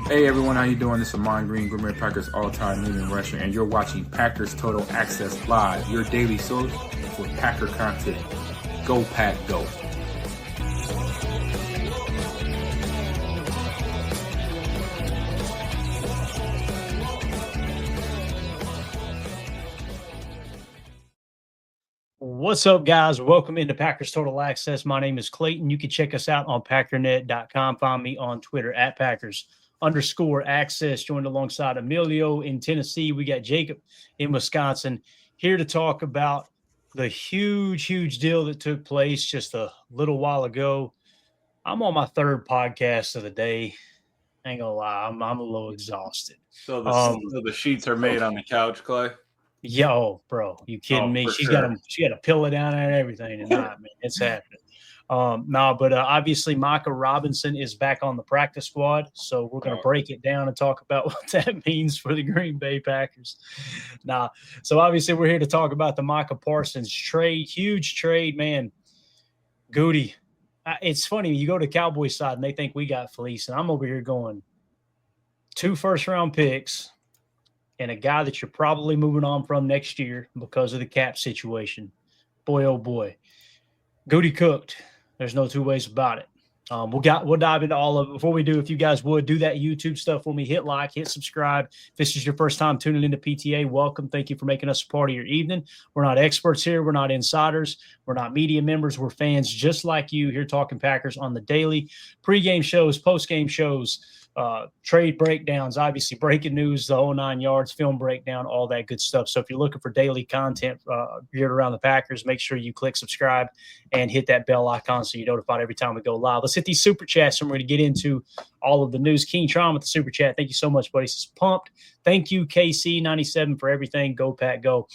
Hey everyone, how you doing? This is Amon Green, Gourmet Packers all-time leading rusher, and you're watching Packers Total Access Live, your daily source for Packer content. Go Pack, go! What's up, guys? Welcome into Packers Total Access. My name is Clayton. You can check us out on packernet.com. Find me on Twitter at Packers_access. Joined alongside Emilio in Tennessee. We got Jacob in Wisconsin here to talk about the huge deal that took place just a little while ago. I'm on my third podcast of the day. I ain't gonna lie, I'm a little exhausted. So the sheets are made on the couch, Clay? Yo, bro, you kidding me? She got a pillow down there and everything tonight, man. It's happening. Obviously Micah Robinson is back on the practice squad, so we're going to break it down and talk about what that means for the Green Bay Packers. So obviously we're here to talk about the Micah Parsons trade. Huge trade, man. Goody. It's funny, you go to Cowboys side and they think we got fleeced, and I'm over here going 2 first-round picks and a guy that you're probably moving on from next year because of the cap situation. Boy, oh boy. Goody cooked. There's no two ways about it. We'll dive into all of it. Before we do, if you guys would, do that YouTube stuff for me. Hit like, hit subscribe. If this is your first time tuning into PTA, welcome. Thank you for making us a part of your evening. We're not experts here. We're not insiders. We're not media members. We're fans just like you here talking Packers on the daily. Pre-game shows, post-game shows, trade breakdowns, obviously breaking news, the whole 9 yards, film breakdown, all that good stuff. So if you're looking for daily content geared around the Packers, make sure you click subscribe and hit that bell icon so you're notified every time we go live. Let's hit these super chats and we're going to get into all of the news. King Tron with the super chat. Thank you so much, buddy. This is pumped. Thank you, KC97, for everything. Go Pack, go.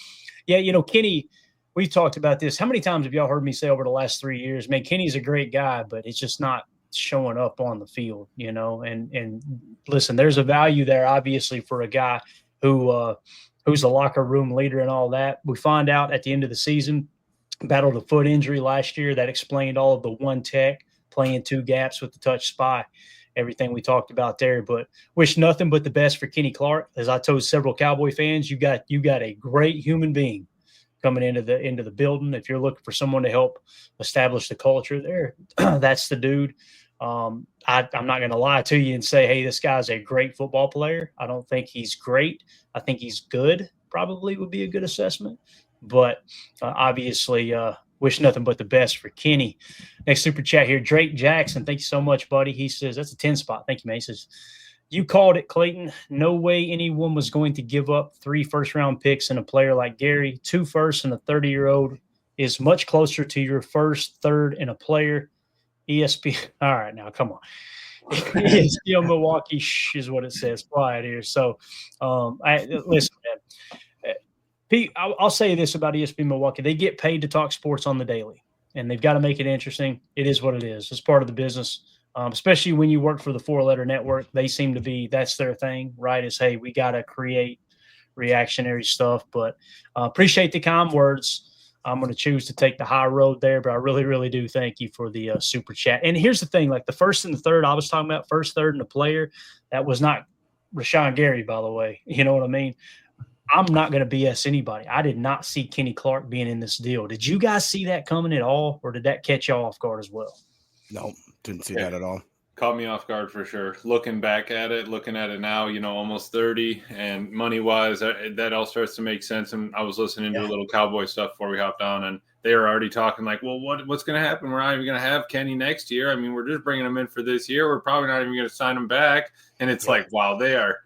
Yeah, Kenny, we've talked about this. How many times have y'all heard me say over the last 3 years, man, Kenny's a great guy, but it's just not showing up on the field, and listen, there's a value there obviously for a guy who's a locker room leader and all that. We find out at the end of the season, battled a foot injury last year. That explained all of the one tech playing 2 gaps with the touch spy, everything we talked about there. But wish nothing but the best for Kenny Clark. As I told several Cowboy fans, you got a great human being coming into the building. If you're looking for someone to help establish the culture there, that's the dude. I'm not going to lie to you and say, hey, this guy's a great football player. I don't think he's great. I think he's good, probably would be a good assessment. But obviously, wish nothing but the best for Kenny. Next super chat here, Drake Jackson. Thank you so much, buddy. He says, that's a 10 spot. Thank you, man. He says, you called it, Clayton. No way anyone was going to give up 3 first-round picks and a player like Gary. 2 firsts and a 30-year-old is much closer to your first, third, and a player. ESP. All right, now come on. ESPN Milwaukee is what it says. Quiet here. So, listen, man. Pete, I'll say this about ESPN Milwaukee: they get paid to talk sports on the daily, and they've got to make it interesting. It is what it is. It's part of the business. Especially when you work for the 4-letter network, they seem to be, that's their thing, right? Is, hey, we got to create reactionary stuff. But appreciate the kind words. I'm going to choose to take the high road there, but I really do thank you for the super chat. And here's the thing, like the first and the third, I was talking about first, third, and a player. That was not Rashawn Gary, by the way. You know what I mean? I'm not going to BS anybody. I did not see Kenny Clark being in this deal. Did you guys see that coming at all, or did that catch y'all off guard as well? No, didn't see that at all. Caught me off guard for sure. Looking at it now, almost 30, and money-wise, that all starts to make sense. And I was listening to a little Cowboy stuff before we hopped on, and they were already talking like, well, what's going to happen? We're not even going to have Kenny next year. I mean, we're just bringing him in for this year. We're probably not even going to sign him back. And it's like, wow, they're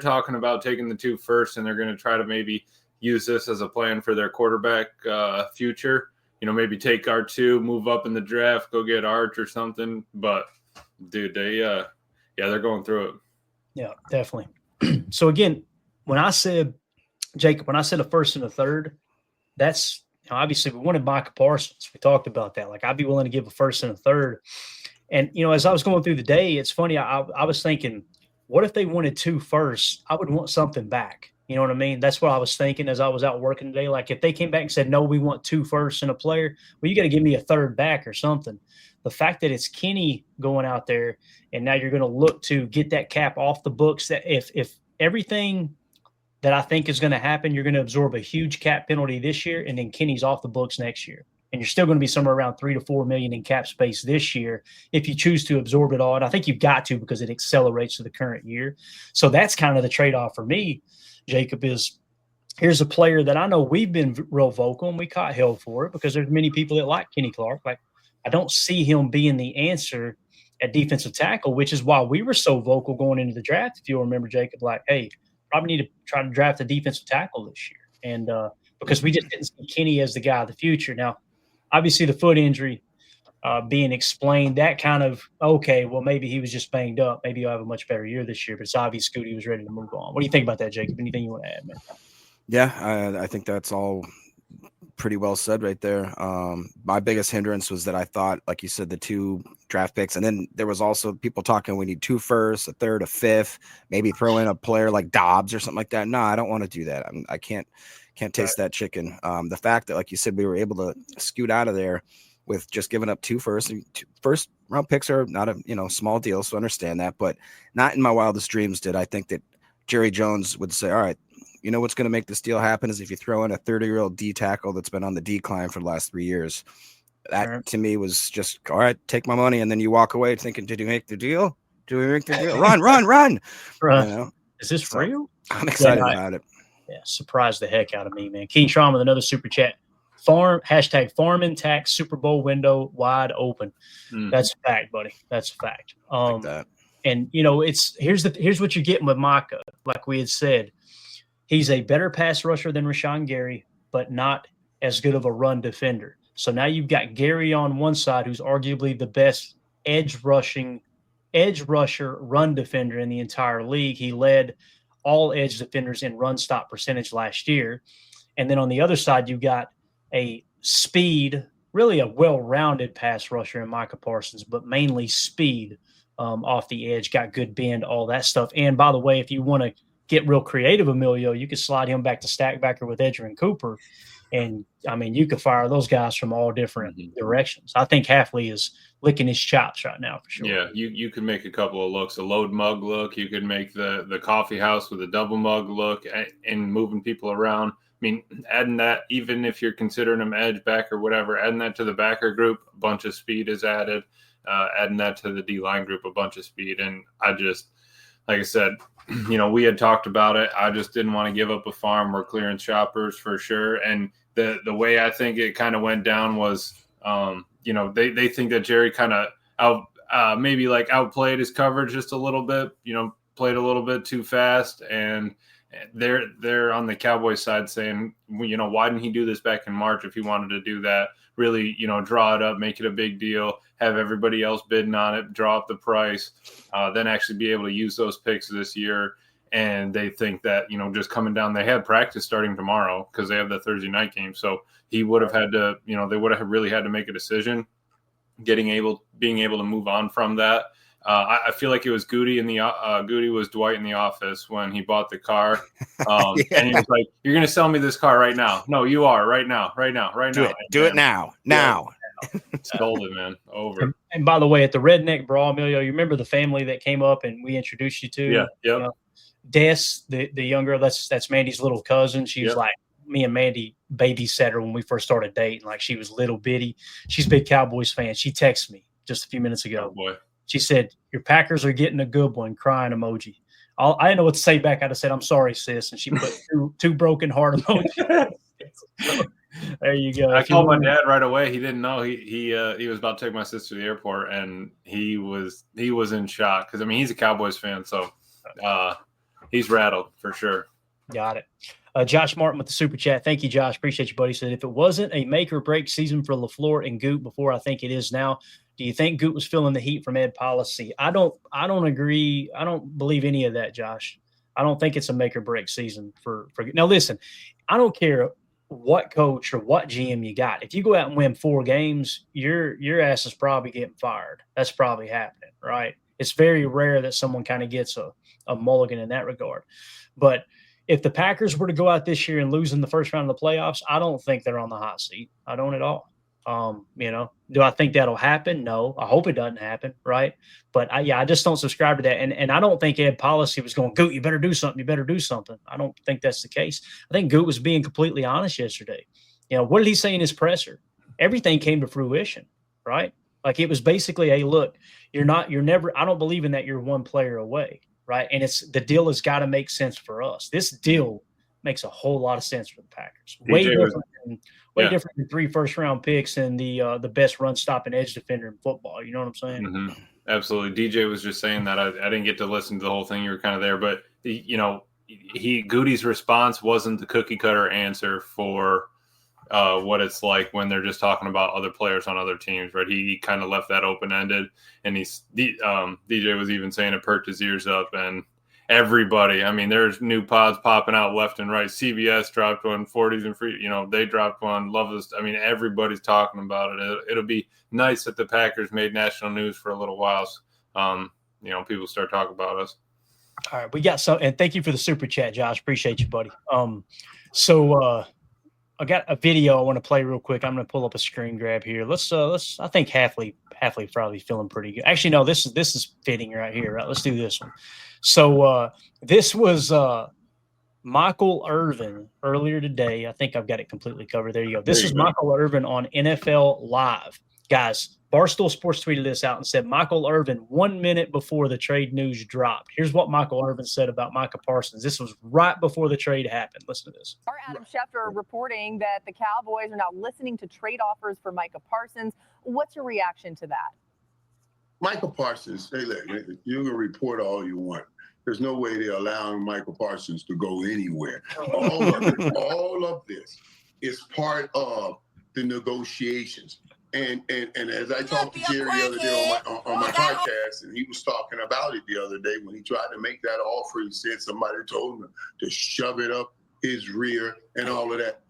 talking about taking the 2 first, and they're going to try to maybe use this as a plan for their quarterback future. Maybe take our 2, move up in the draft, go get Arch or something. But dude, they're going through it. Yeah, definitely. So again, when I said a first and a third, that's obviously we wanted Micah Parsons. We talked about that. Like, I'd be willing to give a first and a third. And as I was going through the day, it's funny. I was thinking, what if they wanted 2 firsts? I would want something back. You know what I mean? That's what I was thinking as I was out working today. Like, if they came back and said, no, we want 2 firsts and a player, well, you got to give me a third back or something. the fact that it's Kenny going out there, and now you're going to look to get that cap off the books, that if everything that I think is going to happen, you're going to absorb a huge cap penalty this year, and then Kenny's off the books next year. And you're still going to be somewhere around $3 to $4 million in cap space this year if you choose to absorb it all. And I think you've got to, because it accelerates to the current year. So that's kind of the trade-off for me, Jacob, is here's a player that I know we've been real vocal, and we caught hell for it because there's many people that like Kenny Clark. Like, I don't see him being the answer at defensive tackle, which is why we were so vocal going into the draft. If you'll remember, Jacob, like, hey, probably need to try to draft a defensive tackle this year. And because we just didn't see Kenny as the guy of the future. Now, obviously the foot injury being explained, that kind of, okay, well, maybe he was just banged up. Maybe he'll have a much better year this year, but it's obvious Scooty was ready to move on. What do you think about that, Jacob? Anything you want to add, man? Yeah, I think that's all pretty well said right there. My biggest hindrance was that I thought, like you said, the 2 draft picks, and then there was also people talking we need 2 firsts, a third, a fifth, maybe throw in a player like Dobbs or something like that. No, I don't want to do that. I can't taste that chicken. The fact that, like you said, we were able to scoot out of there with just giving up 2 firsts. First round picks are not a small deal, so understand that, but not in my wildest dreams did I think that Jerry Jones would say, all right, you know what's going to make this deal happen is if you throw in a 30-year-old D tackle that's been on the decline for the last 3 years. That to me was just, all right, take my money. And then you walk away thinking, did you make the deal? Do we make the deal? Run. Is this real? I'm excited about it. Yeah, surprised the heck out of me, man. Keen Traum with another super chat. Farm and tax Super Bowl window wide open. That's a fact, buddy. That's a fact. And here's what you're getting with Micah. Like we had said, he's a better pass rusher than Rashawn Gary, but not as good of a run defender. So now you've got Gary on one side, who's arguably the best edge rusher run defender in the entire league. He led all edge defenders in run stop percentage last year. And then on the other side, you've got a speed, really a well-rounded pass rusher in Micah Parsons, but mainly speed off the edge, got good bend, all that stuff. And by the way, if you want to get real creative, Emilio, you could slide him back to stack backer with Edgerrin Cooper. And, I mean, you could fire those guys from all different directions. I think Halfley is licking his chops right now for sure. Yeah, you could make a couple of looks, a load mug look. You could make the coffee house with a double mug look and moving people around. I mean, adding that, even if you're considering them edge back or whatever, adding that to the backer group, a bunch of speed is added. Adding that to the D-line group, a bunch of speed. And I just, like I said, we had talked about it. I just didn't want to give up a farm. We're clearance shoppers for sure. And the way I think it kind of went down was, they think that Jerry kind of maybe like outplayed his coverage just a little bit, played a little bit too fast. And they're on the Cowboys side saying, why didn't he do this back in March if he wanted to do that? Really, draw it up, make it a big deal, have everybody else bidding on it, draw up the price, then actually be able to use those picks this year. And they think that, just coming down, they had practice starting tomorrow because they have the Thursday night game. So he would have had to, they would have really had to make a decision, being able to move on from that. I feel like it was Goody was Dwight in The Office when he bought the car. And he was like, you're going to sell me this car right now. No, you are right now. Do it now. Sold it, man. Over. And by the way, at the Redneck Brawl, Emilio, you remember the family that came up and we introduced you to? Yeah. Yep. Des, the young girl, that's Mandy's little cousin. She was like, me and Mandy babysat her when we first started dating. Like, she was little bitty. She's a big Cowboys fan. She texted me just a few minutes ago. Oh, boy. She said, your Packers are getting a good one, crying emoji. I didn't know what to say back. I just said, I'm sorry, sis. And she put two broken heart emojis. So, there you go. I called my dad right away. He didn't know. He was about to take my sister to the airport, and he was in shock because, he's a Cowboys fan. So he's rattled for sure. Got it. Josh Martin with the super chat. Thank you, Josh. Appreciate you, buddy. Said, if it wasn't a make or break season for LaFleur and Goot before, I think it is now. Do you think Goot was feeling the heat from Ed policy? I don't agree. I don't believe any of that, Josh. I don't think it's a make or break season for now. Listen, I don't care what coach or what GM you got. If you go out and win 4 games, your ass is probably getting fired. That's probably happening, right? It's very rare that someone kind of gets a mulligan in that regard. But if the Packers were to go out this year and lose in the first round of the playoffs, I don't think they're on the hot seat. I don't at all. Do I think that'll happen? No, I hope it doesn't happen. Right. But I just don't subscribe to that. And I don't think Ed Policy was going, Goot, you better do something. You better do something. I don't think that's the case. I think Goot was being completely honest yesterday. What did he say in his presser? Everything came to fruition, right? Like it was basically, hey, look, you're never, I don't believe in that. You're one player away. Right. And the deal has got to make sense for us. This deal makes a whole lot of sense for the Packers. Way different than 3 first-round picks and the best run-stopping edge defender in football. You know what I'm saying? Mm-hmm. Absolutely. DJ was just saying that. I didn't get to listen to the whole thing. You were kind of there, but Goody's response wasn't the cookie-cutter answer for what it's like when they're just talking about other players on other teams, right? He kind of left that open-ended, and DJ was even saying it perked his ears up, and everybody, I mean, there's new pods popping out left and right. CBS dropped one, 40s and free, they dropped one. Love this. I mean, everybody's talking about it. It'll be nice that the Packers made national news for a little while. People start talking about us. All right, we got some, and thank you for the super chat, Josh. Appreciate you, buddy. So I got a video I want to play real quick. I'm going to pull up a screen grab here. Let's. I think Halfley probably feeling pretty good. Actually, no, this is fitting right here. Right, let's do this one. So this was Michael Irvin earlier today. I think I've got it completely covered. There you go. This is Michael Irvin on NFL Live. Guys, Barstool Sports tweeted this out and said, Michael Irvin 1 minute before the trade news dropped. Here's what Michael Irvin said about Micah Parsons. This was right before the trade happened. Listen to this. Our Adam Schefter reporting that the Cowboys are now listening to trade offers for Micah Parsons. What's your reaction to that? Micah Parsons, hey, look, you can report all you want. There's no way they're allowing Micah Parsons to go anywhere. All of this is part of the negotiations. And as I talked to Jerry the other day on my podcast, and he was talking about it the other day when he tried to make that offer, he said somebody told him to shove it up his rear and all of that.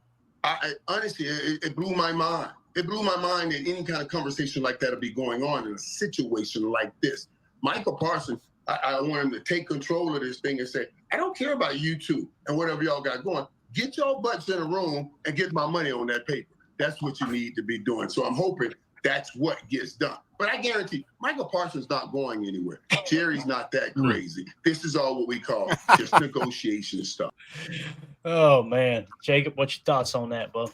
I honestly, it blew my mind. It blew my mind that any kind of conversation like that would be going on in a situation like this. Micah Parsons, I want him to take control of this thing and say, I don't care about you two and whatever y'all got going. Get your butts in a room and get my money on that paper. That's what you need to be doing. So I'm hoping that's what gets done. But I guarantee Micah Parsons not going anywhere. Jerry's not that crazy. This is all what we call just negotiation stuff. Oh, man. Jacob, what's your thoughts on that, bub?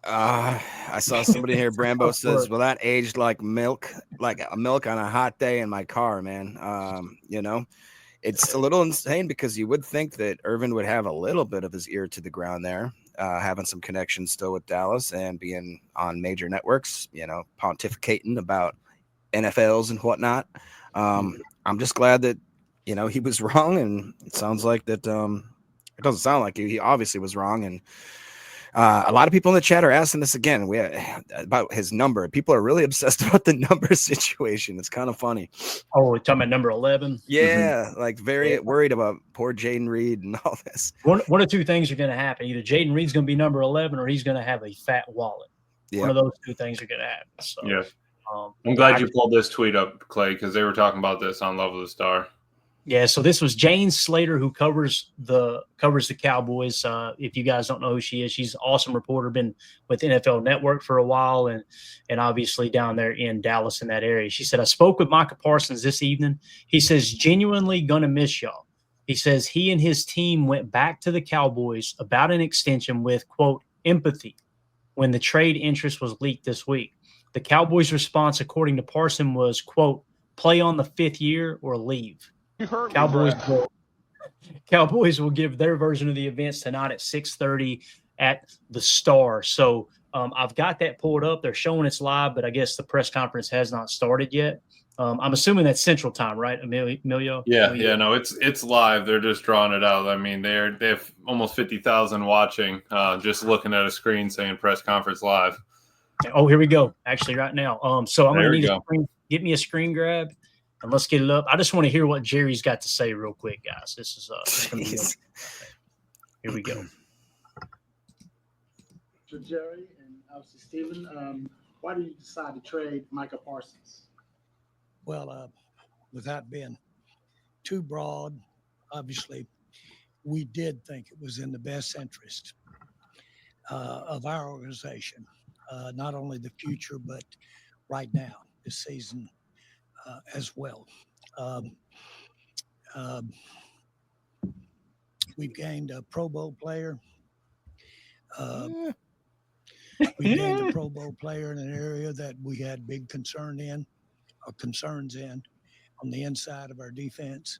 I saw somebody here, Brambo says, well, that aged like milk on a hot day in my car, man. It's a little insane because you would think that Irvin would have a little bit of his ear to the ground there, having some connections still with Dallas and being on major networks, pontificating about NFLs and whatnot. I'm just glad that, he was wrong, and it sounds like that it doesn't sound like he obviously was wrong. And a lot of people in the chat are asking this again about his number. People are really obsessed about the number situation. It's kind of funny. Oh, we're talking about number 11? Yeah, like very worried about poor Jaden Reed and all this. One or two things are going to happen. Either Jaden Reed's going to be number 11 or he's going to have a fat wallet. Yep. One of those two things are going to happen. So, yeah. I'm glad you pulled this tweet up, Clay, because they were talking about this on Love of the Star. Yeah, so this was Jane Slater, who covers the Cowboys. If you guys don't know who she is, she's an awesome reporter, been with NFL Network for a while, and obviously down there in Dallas in that area. She said, I spoke with Micah Parsons this evening. He says, genuinely gonna miss y'all. He says he and his team went back to the Cowboys about an extension with, quote, empathy when the trade interest was leaked this week. The Cowboys' response, according to Parsons, was, quote, play on the 5th year or leave. Cowboys will give their version of the events tonight at 6:30 at the Star. So I've got that pulled up. They're showing it's live, but I guess the press conference has not started yet. I'm assuming that's Central Time, right, Emilio? Yeah, no, it's live. They're just drawing it out. I mean, they have almost 50,000 watching, just looking at a screen saying press conference live. Oh, here we go. Actually, right now. So I'm going to need get me a screen grab. And let's get it up. I just want to hear what Jerry's got to say real quick, guys. This is gonna be here we go. So Jerry and obviously Stephen, why did you decide to trade Micah Parsons? Well, without being too broad, obviously, we did think it was in the best interest of our organization not only the future, but right now, this season as well. We've gained a Pro Bowl player. We gained a Pro Bowl player in an area that we had big concerns in on the inside of our defense.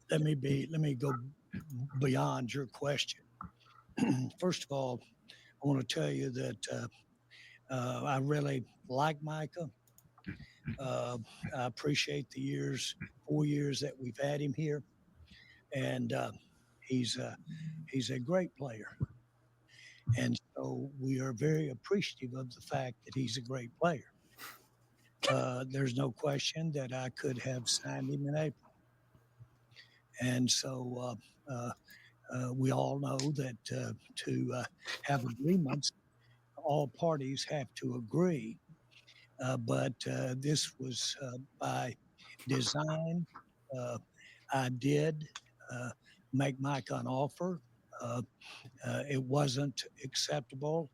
Let me go beyond your question. First of all, I want to tell you that I really like Micah. I appreciate the 4 years that we've had him here, and he's a great player. And so we are very appreciative of the fact that he's a great player. There's no question that I could have signed him in April. And so we all know that to have agreements, all parties have to agree. But this was by design. I did make Micah an offer. It wasn't acceptable,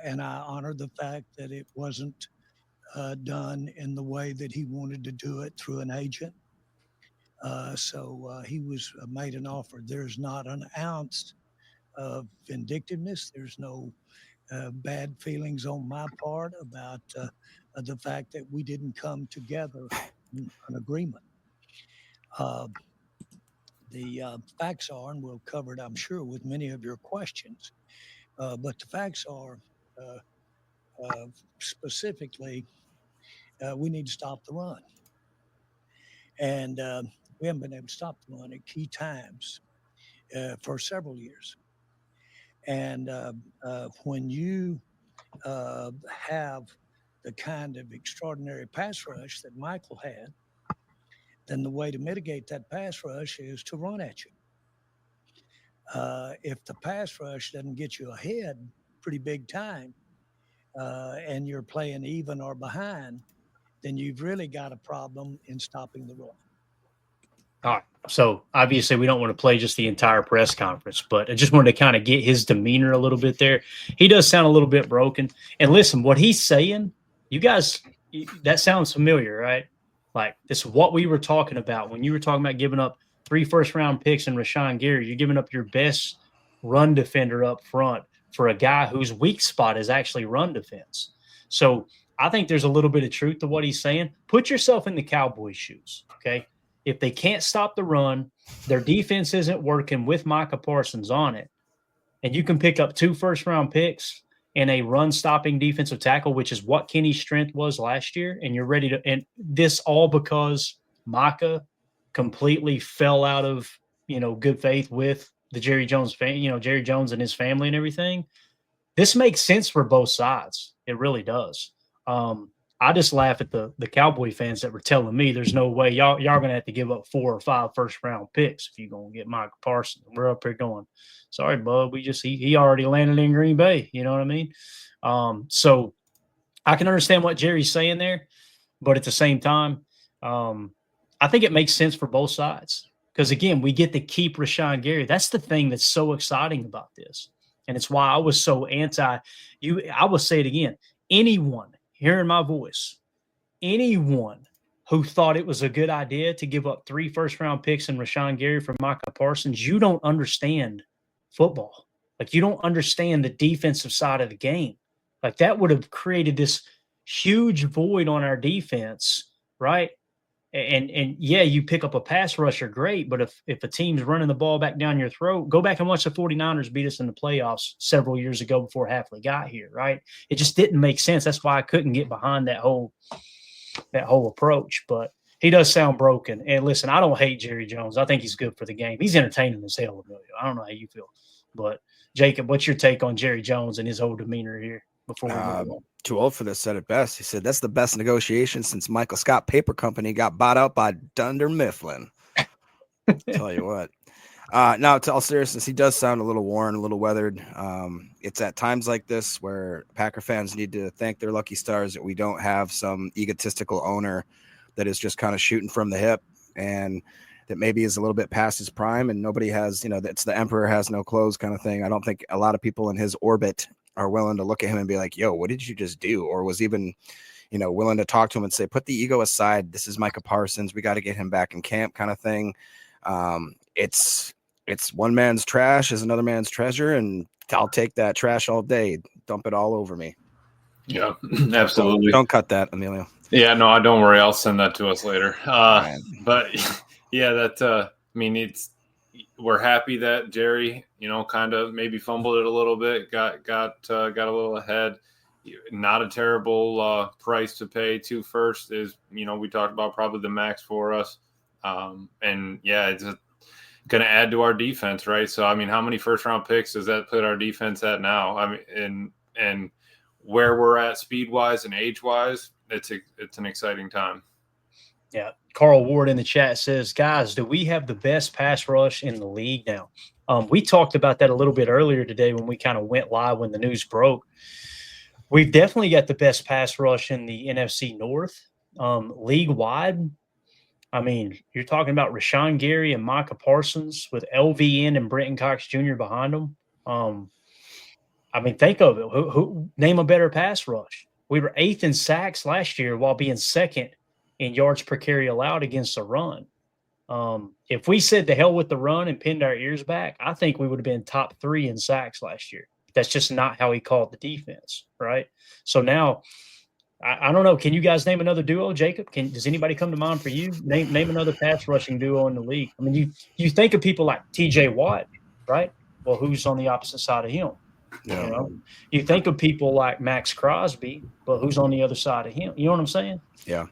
and I honor the fact that it wasn't done in the way that he wanted to do it through an agent. So he was made an offer. There's not an ounce of vindictiveness. There's no bad feelings on my part about the fact that we didn't come together in an agreement. The facts are, and we'll cover it, I'm sure, with many of your questions, but the facts are specifically we need to stop the run. And we haven't been able to stop the run at key times for several years. And when you have the kind of extraordinary pass rush that Michael had, then the way to mitigate that pass rush is to run at you. If the pass rush doesn't get you ahead pretty big time and you're playing even or behind, then you've really got a problem in stopping the run. All right. So obviously we don't want to play just the entire press conference, but I just wanted to kind of get his demeanor a little bit there. He does sound a little bit broken. And listen, what he's saying, you guys, that sounds familiar, right? Like this is what we were talking about when you were talking about giving up 3 first-round picks and Rashawn Gary. You're giving up your best run defender up front for a guy whose weak spot is actually run defense. So I think there's a little bit of truth to what he's saying. Put yourself in the Cowboys' shoes, okay? If they can't stop the run, their defense isn't working with Micah Parsons on it, and you can pick up 2 first-round picks and a run-stopping defensive tackle, which is what Kenny's strength was last year, and you're ready to – and this all because Micah completely fell out of, good faith with the Jerry Jones Jerry Jones and his family and everything. This makes sense for both sides. It really does. I just laugh at the Cowboy fans that were telling me there's no way y'all going to have to give up 4 or 5 first-round picks if you're going to get Micah Parsons. We're up here going, sorry, bud. He already landed in Green Bay. You know what I mean? So I can understand what Jerry's saying there, but at the same time, I think it makes sense for both sides because, again, we get to keep Rashawn Gary. That's the thing that's so exciting about this, and it's why I was so anti – I will say it again. Anyone hearing my voice, anyone who thought it was a good idea to give up 3 first-round picks and Rashawn Gary for Micah Parsons, you don't understand football. Like, you don't understand the defensive side of the game. Like, that would have created this huge void on our defense, right? And yeah, you pick up a pass rusher, great, but if a team's running the ball back down your throat, go back and watch the 49ers beat us in the playoffs several years ago before Hafley got here, right? It just didn't make sense. That's why I couldn't get behind that whole approach. But he does sound broken. And listen, I don't hate Jerry Jones. I think he's good for the game. He's entertaining as hell, Emilio. I don't know how you feel. But Jacob, what's your take on Jerry Jones and his whole demeanor here before we move on? Too old for this said it best. He said that's the best negotiation since Michael Scott Paper Company got bought out by Dunder Mifflin. Tell you what. Now, to all seriousness, he does sound a little worn, a little weathered. It's at times like this where Packer fans need to thank their lucky stars that we don't have some egotistical owner that is just kind of shooting from the hip. And that maybe is a little bit past his prime, and nobody has, it's the emperor has no clothes kind of thing. I don't think a lot of people in his orbit are willing to look at him and be like, yo, what did you just do? Or was even, willing to talk to him and say, put the ego aside. This is Micah Parsons. We got to get him back in camp kind of thing. It's one man's trash is another man's treasure, and I'll take that trash all day. Dump it all over me. Yeah, absolutely. Don't cut that, Emilio. Yeah, no, don't worry. I'll send that to us later. But yeah, we're happy that Jerry, kind of maybe fumbled it a little bit, got a little ahead. Not a terrible price to pay. 2 firsts is, we talked about probably the max for us. And yeah, it's going to add to our defense, right? So, I mean, how many first round picks does that put our defense at now? I mean, and where we're at speed wise and age wise, it's an exciting time. Yeah. Carl Ward in the chat says, guys, do we have the best pass rush in the league now? We talked about that a little bit earlier today when we kind of went live when the news broke. We've definitely got the best pass rush in the NFC North. League wide, I mean, you're talking about Rashawn Gary and Micah Parsons with LVN and Brenton Cox Jr. behind them. I mean, think of it. Who name a better pass rush? We were 8th in sacks last year while being 2nd in yards per carry allowed against the run. If we said the hell with the run and pinned our ears back, I think we would have been top 3 in sacks last year. That's just not how he called the defense, right? So now, I don't know. Can you guys name another duo, Jacob? Does anybody come to mind for you? Name another pass rushing duo in the league. I mean, you think of people like T.J. Watt, right? Well, who's on the opposite side of him? Yeah. You think of people like Max Crosby, but who's on the other side of him? You know what I'm saying? Yeah.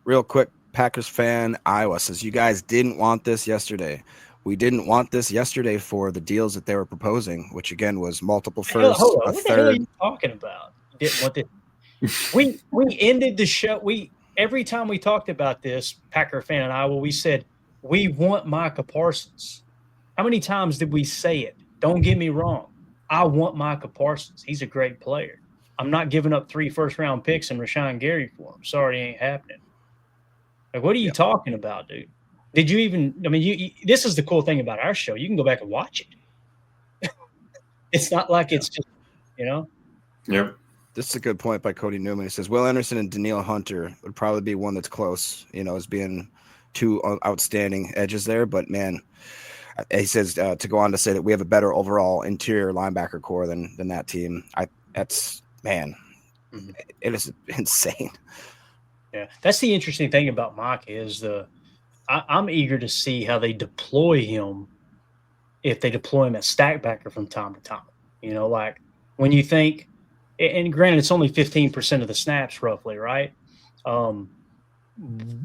Real quick, Packers fan Iowa says, you guys didn't want this yesterday. We didn't want this yesterday for the deals that they were proposing, which again was multiple firsts, what the hell are you talking about? You didn't want this. We ended the show. Every time we talked about this, Packer fan in Iowa, we said we want Micah Parsons. How many times did we say it? Don't get me wrong. I want Micah Parsons. He's a great player. I'm not giving up 3 first-round picks and Rashawn Gary for him. Sorry, it ain't happening. Like, what are you talking about, dude? Did you even – I mean, this is the cool thing about our show. You can go back and watch it. It's not like it's just, Yep. This is a good point by Cody Newman. He says, Will Anderson and Daniil Hunter would probably be one that's close, as being 2 outstanding edges there. But, man, he says to go on to say that we have a better overall interior linebacker core than that team. It is insane. Yeah, that's the interesting thing about Micah is I'm eager to see how they deploy him if they deploy him at stack backer from time to time. Like when you think – and granted, it's only 15% of the snaps roughly, right? In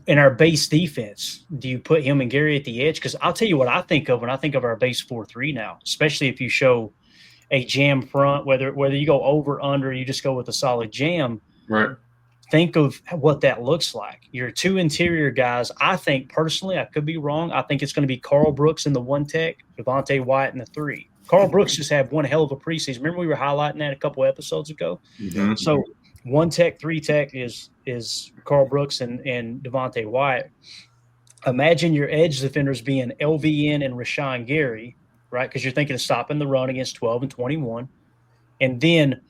our base defense, do you put him and Gary at the edge? Because I'll tell you what I think of when I think of our base 4-3 now, especially if you show a jam front, whether you go over, under, you just go with a solid jam. Right. Think of what that looks like. Your 2 interior guys, I think personally, I could be wrong. I think it's going to be Carl Brooks in the 1 tech, Devontae White in the 3. Carl Brooks just had one hell of a preseason. Remember we were highlighting that a couple episodes ago? Mm-hmm. So 1 tech, 3 tech is Carl Brooks and Devontae White. Imagine your edge defenders being LVN and Rashawn Gary, right? Because you're thinking of stopping the run against 12 and 21. And then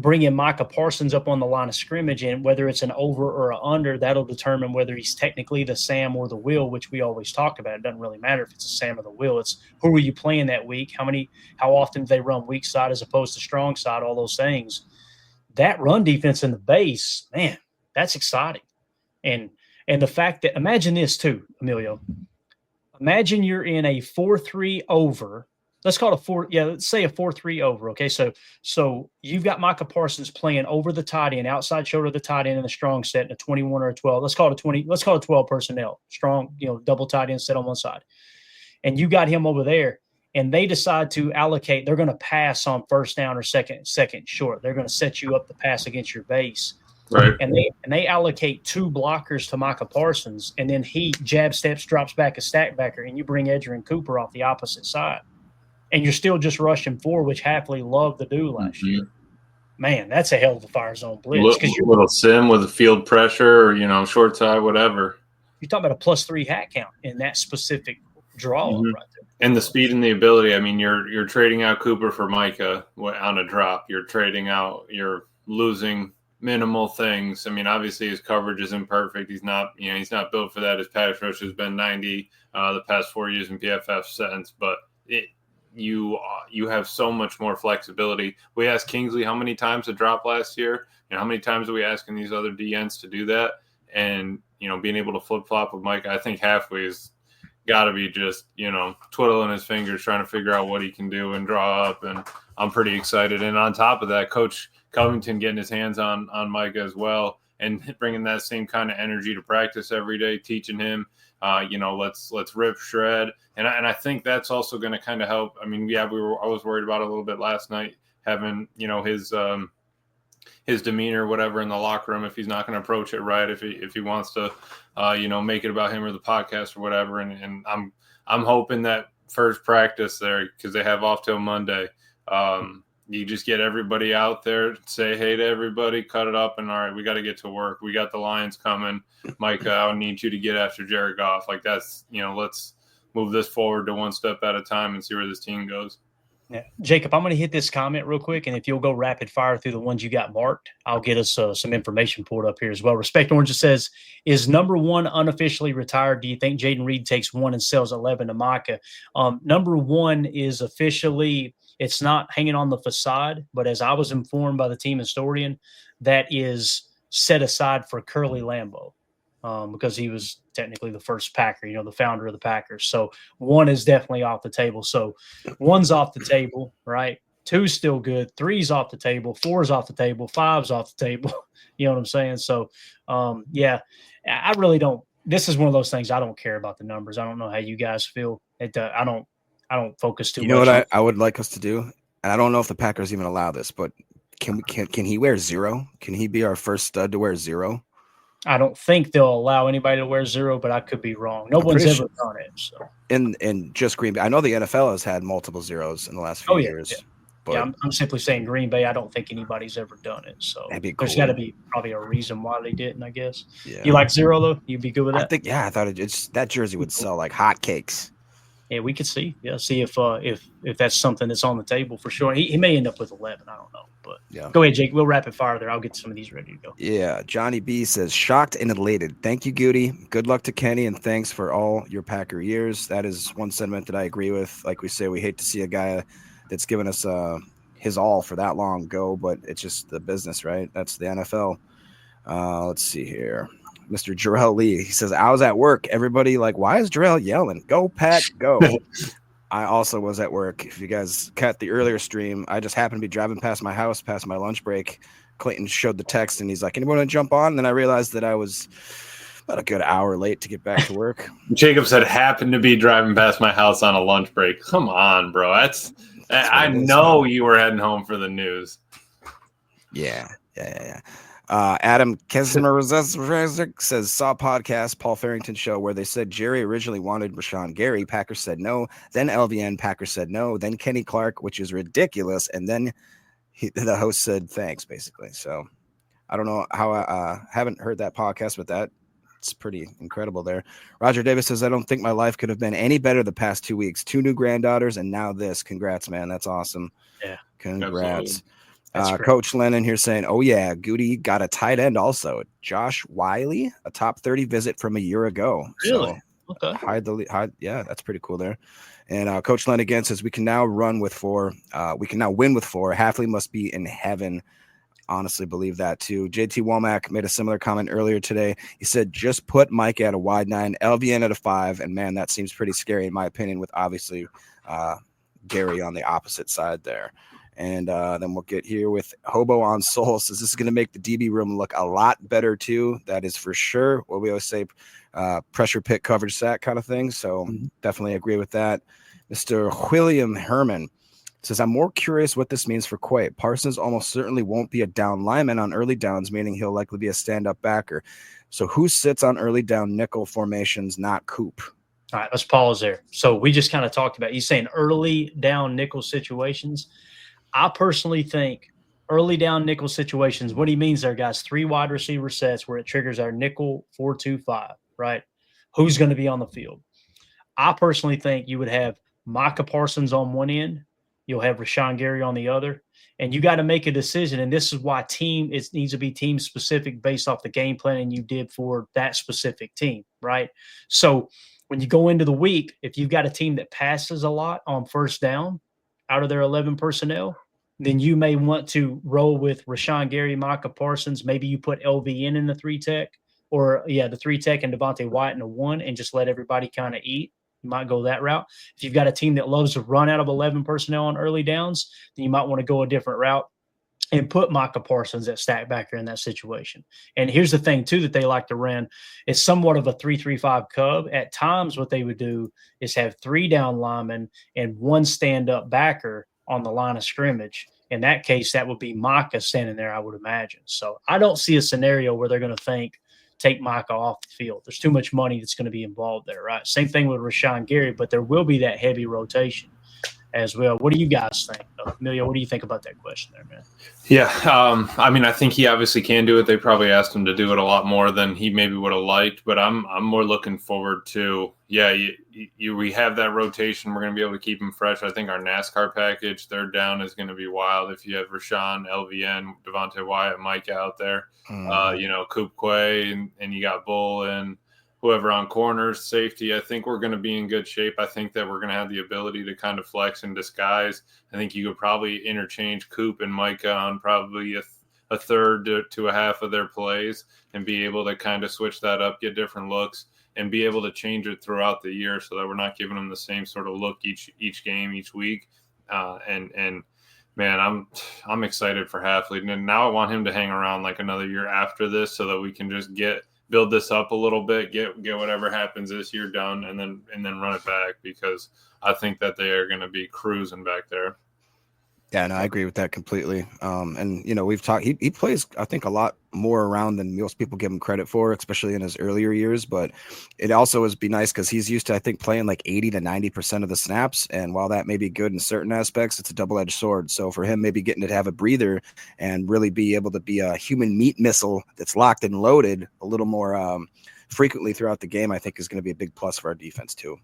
bringing Micah Parsons up on the line of scrimmage, and whether it's an over or an under, that'll determine whether he's technically the Sam or the Will, which we always talk about. It doesn't really matter if it's a Sam or the Will. It's who are you playing that week? How often do they run weak side as opposed to strong side? All those things. That run defense in the base, man, that's exciting. And the fact that imagine this too, Emilio. Imagine you're in a 4-3 over. Let's call it let's say a 4-3 over. Okay. So you've got Micah Parsons playing over the tight end, outside shoulder of the tight end in the strong set in a 21 or a 12. Let's call it 12 personnel, strong, double tight end set on one side. And you got him over there, and they decide to allocate, they're going to pass on first down or second short. They're going to set you up to pass against your base. Right. And they allocate 2 blockers to Micah Parsons, and then he jab steps, drops back a stack backer, and you bring Edgerrin Cooper off the opposite side. And you're still just rushing 4, which Hafley loved to do last year. Man, that's a hell of a fire zone blitz. Little sim with a field pressure or, short side, whatever. you're talking about a +3 hat count in that specific draw right there. And the speed and the ability. I mean, you're trading out Cooper for Micah on a drop. You're you're losing minimal things. I mean, obviously his coverage isn't perfect. He's not built for that. His pass rush has been 90 the past 4 years in PFF sense, but you have so much more flexibility. We asked Kingsley how many times to drop last year, and how many times are we asking these other DNs to do that? And being able to flip flop with Mike, I think halfway is got to be just twiddling his fingers trying to figure out what he can do and draw up. And I'm pretty excited. And on top of that, Coach Covington getting his hands on Micah as well, and bringing that same kind of energy to practice every day, teaching him, let's rip, shred. And I think that's also going to kind of help. I mean, I was worried about it a little bit last night, having, his demeanor, whatever, in the locker room, if he's not going to approach it right, if he wants to, make it about him or the podcast or whatever. And I'm hoping that first practice there, because they have off till Monday, you just get everybody out there, say hey to everybody, cut it up, and all right, we got to get to work. We got the Lions coming. Micah, I need you to get after Jared Goff. Like that's, let's move this forward to one step at a time and see where this team goes. Yeah. Jacob, I'm going to hit this comment real quick, and if you'll go rapid fire through the ones you got marked, I'll get us some information pulled up here as well. Respect Orange says, is number 1 unofficially retired? Do you think Jaden Reed takes 1 and sells 11 to Micah? Number 1 is officially, it's not hanging on the facade, but as I was informed by the team historian, that is set aside for Curly Lambeau. Because he was technically the first Packer, the founder of the Packers. So 1 is definitely off the table. So 1's off the table, right? 2's still good. 3's off the table. 4's off the table. 5's off the table. You know what I'm saying? So, I really don't. This is one of those things I don't care about the numbers. I don't know how you guys feel. I don't focus too much. You know what I would like us to do? And I don't know if the Packers even allow this, but can he wear 0? Can he be our first stud to wear 0? I don't think they'll allow anybody to wear 0, but I could be wrong. No one's ever done it. So in just Green Bay, I know the NFL has had multiple 0s in the last few years. Yeah. But I'm simply saying Green Bay. I don't think anybody's ever done it. So that'd be cool. There's got to be probably a reason why they didn't, I guess. Yeah. You like 0 though? You'd be good with that? I thought that jersey would sell like hotcakes. Yeah, we could see. Yeah, see if that's something that's on the table for sure. He may end up with 11. I don't know, but yeah. Go ahead, Jake. We'll rapid fire there. I'll get some of these ready to go. Yeah, Johnny B says shocked and elated. Thank you, Goody. Good luck to Kenny, and thanks for all your Packer years. That is one sentiment that I agree with. Like we say, we hate to see a guy that's given us his all for that long go, but it's just the business, right? That's the NFL. Let's see here. Mr. Jarrell Lee, he says, I was at work. Everybody why is Jarrell yelling? Go, Pack, go. I also was at work. If you guys caught the earlier stream, I just happened to be driving past my house, past my lunch break. Clayton showed the text, and he's like, anyone want to jump on? And then I realized that I was about a good hour late to get back to work. Jacob said, happened to be driving past my house on a lunch break. Come on, bro. I know you were heading home for the news. Yeah. Adam Kesmer says, saw podcast, Paul Farrington show, where they said Jerry originally wanted Rashawn Gary. Packers said no. Then LVN, Packers said no. Then Kenny Clark, which is ridiculous. And then the host said thanks, basically. So I don't know how I haven't heard that podcast, but it's pretty incredible there. Roger Davis says, I don't think my life could have been any better the past 2 weeks. 2 new granddaughters, and now this. Congrats, man. That's awesome. Yeah. Congrats. Coach Lennon here saying, oh, yeah, Goody got a tight end also. Josh Wiley, a top 30 visit from a year ago. Really? So, okay. Yeah, that's pretty cool there. And Coach Lennon again says, we can now run with 4. We can now win with 4. Halfley must be in heaven. Honestly believe that too. JT Womack made a similar comment earlier today. He said, just put Mike at a wide 9, LVN at a 5. And man, that seems pretty scary in my opinion, with obviously Gary on the opposite side there. And then we'll get here with Hobo on Soul. Says this is going to make the DB room look a lot better too. That is for sure. What we always say, pressure pit coverage sack kind of thing. So definitely agree with that. Mr. William Herman says, I'm more curious what this means for Quay. Parsons almost certainly won't be a down lineman on early downs, meaning he'll likely be a stand-up backer. So who sits on early down nickel formations, not Coop? All right, let's pause there. So we just kind of talked about, you saying early down nickel situations. I personally think early down nickel situations, what he means there, guys, 3 wide receiver sets where it triggers our nickel 4-2-5, right? who's going to be on the field. I personally think you would have Micah Parsons on one end, you'll have Rashawn Gary on the other, and you got to make a decision. And this is why it needs to be team specific based off the game planning you did for that specific team, right? So when you go into the week, if you've got a team that passes a lot on first down out of their 11 personnel, then you may want to roll with Rashawn Gary, Micah Parsons. Maybe you put LVN in the 3-tech, or the 3-tech and Devontae White in a 1, and just let everybody kind of eat. You might go that route. If you've got a team that loves to run out of 11 personnel on early downs, then you might want to go a different route and put Micah Parsons at stack backer in that situation. And here's the thing, too, that they like to run. It's somewhat of a 3-3-5 cub. At times, what they would do is have 3 down linemen and 1 stand-up backer on the line of scrimmage. In that case, that would be Micah standing there, I would imagine. So I don't see a scenario where they're going to take Micah off the field. There's too much money that's going to be involved there, right? Same thing with Rashawn Gary, but there will be that heavy rotation as well. What do you guys think? Emilio, what do you think about that question there, man? Yeah, I mean, I think he obviously can do it. They probably asked him to do it a lot more than he maybe would have liked, but I'm more looking forward to, we have that rotation. We're going to be able to keep him fresh. I think our NASCAR package, third down, is going to be wild if you have Rashawn, LVN, Devontae Wyatt, Mike out there, Coop Quay, and you got Bull and whoever on corners, safety. I think we're going to be in good shape. I think that we're going to have the ability to kind of flex and disguise. I think you could probably interchange Coop and Micah on probably a third to a half of their plays and be able to kind of switch that up, get different looks, and be able to change it throughout the year so that we're not giving them the same sort of look each game, each week. And man, I'm excited for Halfley. And now I want him to hang around like another year after this so that we can just build this up a little bit, get whatever happens this year done, and then run it back, because I think that they are going to be cruising back there. Yeah, no, I agree with that completely. And we've talked. He plays, I think, a lot more around than most people give him credit for, especially in his earlier years. But it also would be nice because he's used to, I think, playing like 80 to 90% of the snaps. And while that may be good in certain aspects, it's a double-edged sword. So for him, maybe getting to have a breather and really be able to be a human meat missile that's locked and loaded a little more frequently throughout the game, I think is going to be a big plus for our defense too.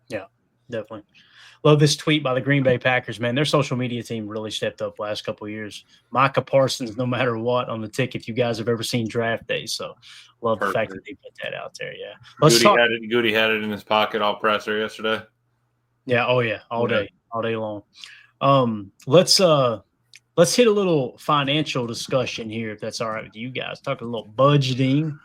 Yeah, definitely. Love this tweet by the Green Bay Packers, man. Their social media team really stepped up last couple of years. Micah Parsons, no matter what, on the tick, if you guys have ever seen draft day. So love the fact that they put that out there. Yeah. Goody had it in his pocket all presser yesterday. Yeah. Oh yeah. All day long. Let's hit a little financial discussion here, if that's all right with you guys. Talking a little budgeting.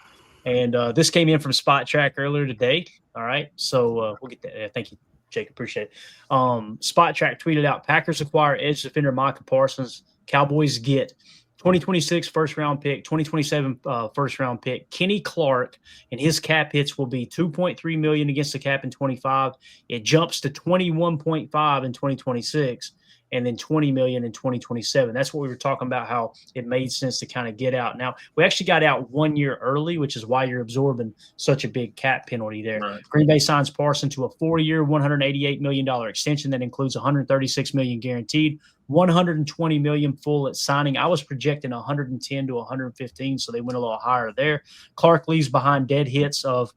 And this came in from Spot Track earlier today. All right. So we'll get that. Yeah, thank you, Jake. Appreciate it. Spot Track tweeted out, Packers acquire edge defender Micah Parsons. Cowboys get 2026 first-round pick, 2027 first-round pick. Kenny Clark, and his cap hits will be $2.3 million against the cap in 25. It jumps to $21.5 in 2026. And then $20 million in 2027. That's what we were talking about, how it made sense to kind of get out. Now, we actually got out 1 year early, which is why you're absorbing such a big cap penalty there. Right. Green Bay signs Parsons to a 4-year, $188 million extension that includes $136 million guaranteed, $120 million full at signing. I was projecting 110 to 115, so they went a little higher there. Clark leaves behind dead hits of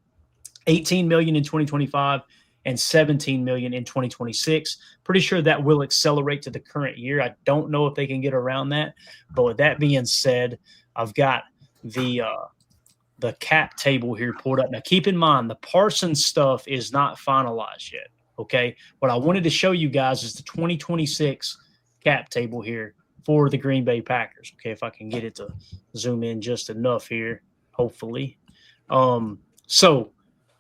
$18 million in 2025. And $17 million in 2026. Pretty sure that will accelerate to the current year. I don't know if they can get around that. But with that being said, I've got the cap table here pulled up. Now, keep in mind, the Parsons stuff is not finalized yet, okay? What I wanted to show you guys is the 2026 cap table here for the Green Bay Packers, okay? If I can get it to zoom in just enough here, hopefully. So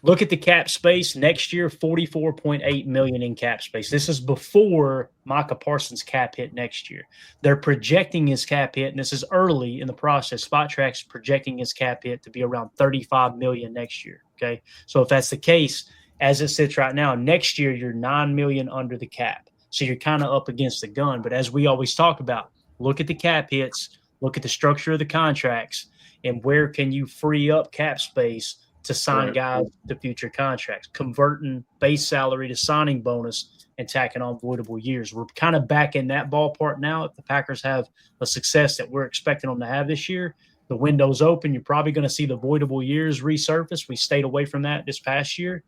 look at the cap space next year, $44.8 million in cap space. This is before Micah Parsons' cap hit next year. They're projecting his cap hit, and this is early in the process. Spot Track's projecting his cap hit to be around $35 million next year. Okay, so if that's the case, as it sits right now, next year you're $9 million under the cap. So you're kind of up against the gun. But as we always talk about, look at the cap hits, look at the structure of the contracts, and where can you free up cap space to sign guys to future contracts, converting base salary to signing bonus and tacking on voidable years. We're kind of back in that ballpark now. If the Packers have a success that we're expecting them to have this year, The window's open. You're probably going to see the voidable years resurface. We stayed away from that this past year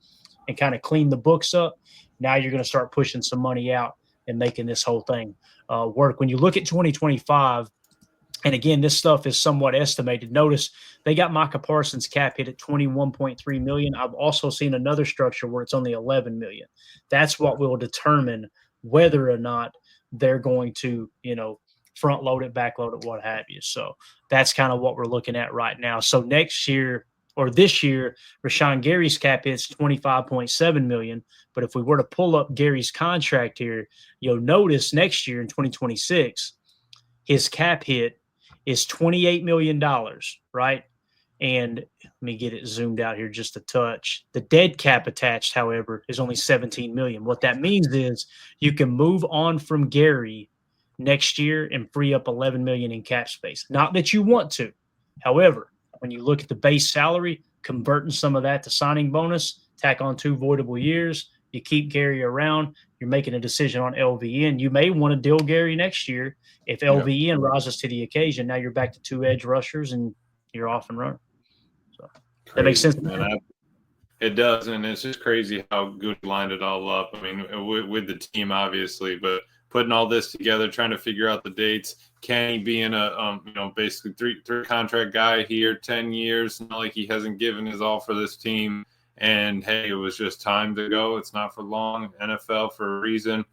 and kind of cleaned the books up. Now you're going to start pushing some money out and making this whole thing work. When you look at 2025, and again, this stuff is somewhat estimated. Notice they got Micah Parsons cap hit at $21.3 million. I've also seen another structure where it's only $11 million. That's what will determine whether or not they're going to, front load it, back load it, what have you. So that's kind of what we're looking at right now. So next year or this year, Rashawn Gary's cap hit's $25.7 million. But if we were to pull up Gary's contract here, you'll notice next year in 2026, his cap hit is $28 million, right? And let me get it zoomed out here just a touch. The dead cap attached, however, is only $17 million. What that means is you can move on from Gary next year and free up $11 million in cap space. Not that you want to. However, when you look at the base salary, converting some of that to signing bonus, tack on 2 voidable years, you keep Gary around, you're making a decision on LVN. You may want to deal Gary next year. If LVN rises to the occasion, now you're back to 2 edge rushers and you're off and running. So that makes sense. Man. It does, and it's just crazy how good lined it all up. I mean, with the team, obviously, but putting all this together, trying to figure out the dates. Kenny being a basically three contract guy here, 10 years. Not like he hasn't given his all for this team. And hey, it was just time to go. It's not for long. NFL for a reason.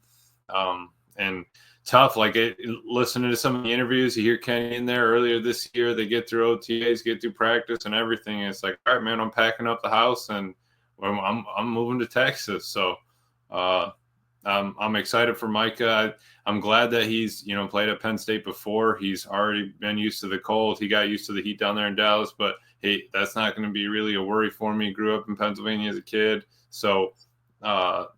And tough. Listening to some of the interviews, you hear Kenny in there earlier this year. They get through OTAs, get through practice, and everything. And it's like, all right, man, I'm packing up the house and I'm moving to Texas. So I'm excited for Micah. I'm glad that he's played at Penn State before. He's already been used to the cold. He got used to the heat down there in Dallas, but hey, that's not going to be really a worry for me. Grew up in Pennsylvania as a kid, so the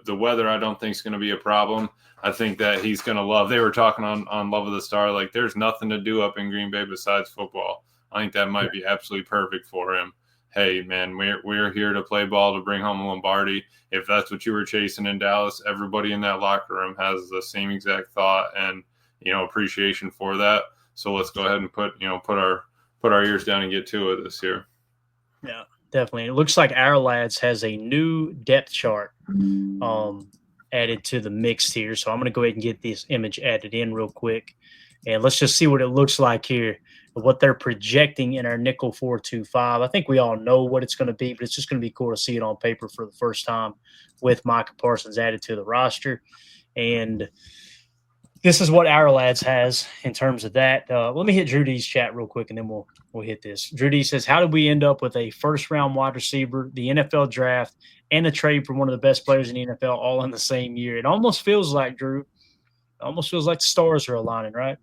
weather I don't think is going to be a problem. I think that he's going to love. They were talking on Love of the Star, like there's nothing to do up in Green Bay besides football. I think that might be absolutely perfect for him. Hey, man, we're here to play ball, to bring home a Lombardi. If that's what you were chasing in Dallas, everybody in that locker room has the same exact thought and appreciation for that. So let's go ahead and put our ears down and get to it this year. Yeah, definitely. It looks like Our Lads has a new depth chart added to the mix here. So I'm going to go ahead and get this image added in real quick. And let's just see what it looks like here, what they're projecting in our nickel 4-2-5. I think we all know what it's going to be, but it's just going to be cool to see it on paper for the first time with Micah Parsons added to the roster. And this is what Our Lads has in terms of that. Let me hit Drew D's chat real quick, and then we'll hit this. Drew D says, how did we end up with a first-round wide receiver, the NFL draft, and a trade for one of the best players in the NFL all in the same year? It almost feels like, Drew, the stars are aligning, right?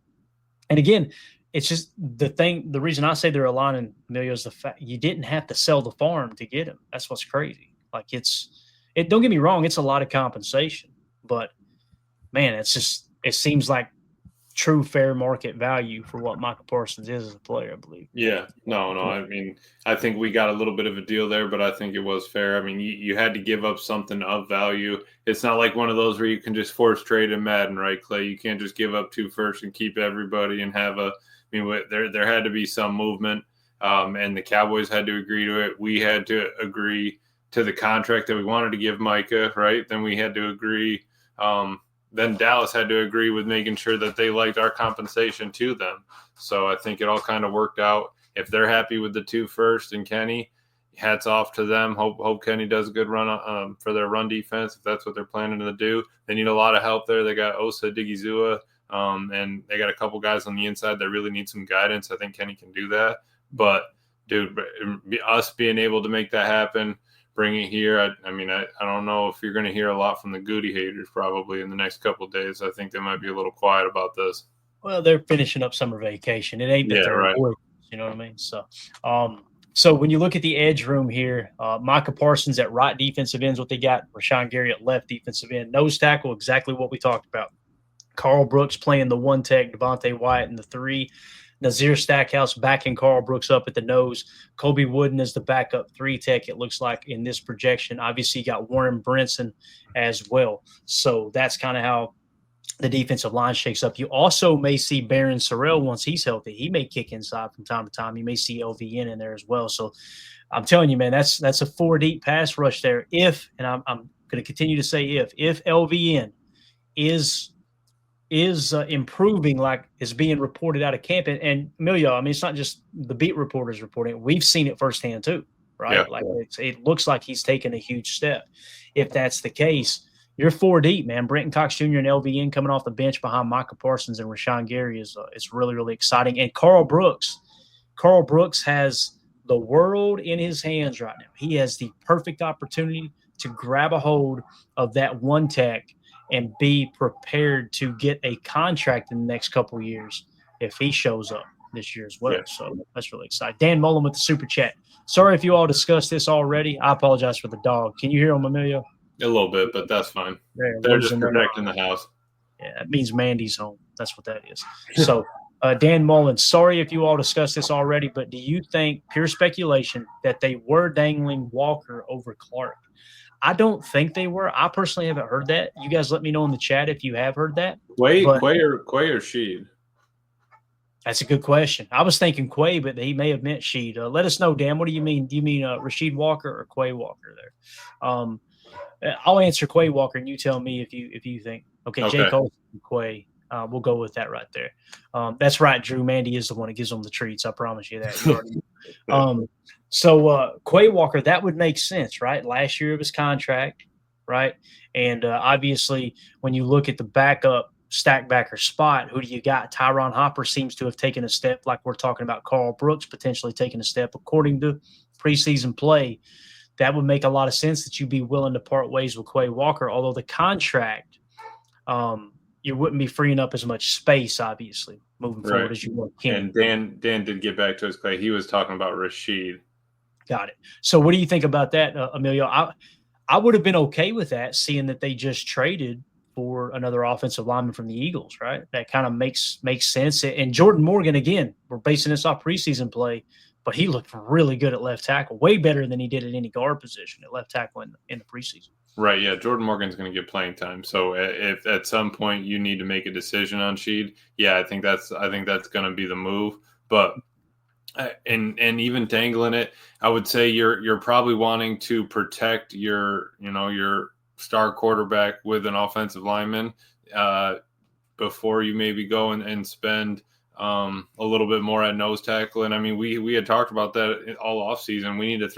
And again, it's just the reason I say they're aligning, Emilio, is the fact you didn't have to sell the farm to get him. That's what's crazy. Don't get me wrong, it's a lot of compensation, but man, it seems like true fair market value for what Micah Parsons is as a player, I believe. Yeah, no. I mean, I think we got a little bit of a deal there, but I think it was fair. I mean, you had to give up something of value. It's not like one of those where you can just force trade in Madden, right, Clay? You can't just give up 2 firsts and keep everybody and have there had to be some movement, and the Cowboys had to agree to it. We had to agree to the contract that we wanted to give Micah, right? Then we had to agree. Then Dallas had to agree with making sure that they liked our compensation to them. So I think it all kind of worked out. If they're happy with the 2 first and Kenny, hats off to them. Hope Kenny does a good run for their run defense if that's what they're planning to do. They need a lot of help there. They got Osa Digizua, and they got a couple guys on the inside that really need some guidance. I think Kenny can do that. But, dude, us being able to make that happen, bring it here. I don't know if you're going to hear a lot from the Goody haters probably in the next couple of days. I think they might be a little quiet about this. Well, they're finishing up summer vacation. It ain't that they're right. You know what I mean? So when you look at the edge room here, Micah Parsons at right defensive end is what they got. Rashawn Gary at left defensive end. Nose tackle, exactly what we talked about. Carl Brooks playing the 1 tech, Devontae Wyatt in the 3. Nazir Stackhouse backing Carl Brooks up at the nose. Kobe Wooden is the backup 3 tech, it looks like, in this projection. Obviously, you got Warren Brinson as well. So that's kind of how the defensive line shakes up. You also may see Baron Sorrell once he's healthy. He may kick inside from time to time. You may see LVN in there as well. So I'm telling you, man, that's a 4 deep pass rush there. And I'm going to continue to say if LVN is improving like is being reported out of camp, and Emilio, I mean, it's not just the beat reporters reporting it. We've seen it firsthand too, right? Yeah. Like it looks like he's taken a huge step. If that's the case, you're 4 deep, man. Brenton Cox Jr. and LVN coming off the bench behind Micah Parsons and Rashawn Gary is really, really exciting. And Carl Brooks has the world in his hands right now. He has the perfect opportunity to grab a hold of that one tech and be prepared to get a contract in the next couple of years if he shows up this year as well. Yeah. So that's really exciting. Dan Mullen with the super chat. Sorry if you all discussed this already. I apologize for the dog. Can you hear him, Emilio? A little bit, but that's fine. They're just protecting the house. Yeah, it means Mandy's home. That's what that is. So, Dan Mullen, sorry if you all discussed this already, but do you think, pure speculation, that they were dangling Walker over Clark? I don't think they were. I personally haven't heard that. You guys let me know in the chat if you have heard that. Quay or Sheed? That's a good question. I was thinking Quay, but he may have meant Sheed. Let us know, Dan. What do you mean? Do you mean Rasheed Walker or Quay Walker there? I'll answer Quay Walker, and you tell me if you think. Okay. Jake Olsen and Quay. We'll go with that right there. That's right, Drew. Mandy is the one that gives them the treats. I promise you that. So Quay Walker, that would make sense, right? Last year of his contract, right? And obviously, when you look at the backup stack backer spot, who do you got? Tyron Hopper seems to have taken a step, like we're talking about Carl Brooks potentially taking a step according to preseason play. That would make a lot of sense that you'd be willing to part ways with Quay Walker, although the contract, you wouldn't be freeing up as much space, obviously, moving forward as you would. And Dan did get back to his play. He was talking about Rasheed. Got it. So what do you think about that, Emilio? I would have been okay with that, seeing that they just traded for another offensive lineman from the Eagles, right? That kind of makes sense. And Jordan Morgan, again, we're basing this off preseason play, but he looked really good at left tackle, way better than he did at any guard position at left tackle in the preseason. Right, yeah. Jordan Morgan's going to get playing time. So if at some point you need to make a decision on Sheed, yeah, I think that's going to be the move. But and even dangling it, I would say you're probably wanting to protect your star quarterback with an offensive lineman before you maybe go and spend a little bit more at nose tackle. And I mean, we had talked about that all offseason. We need a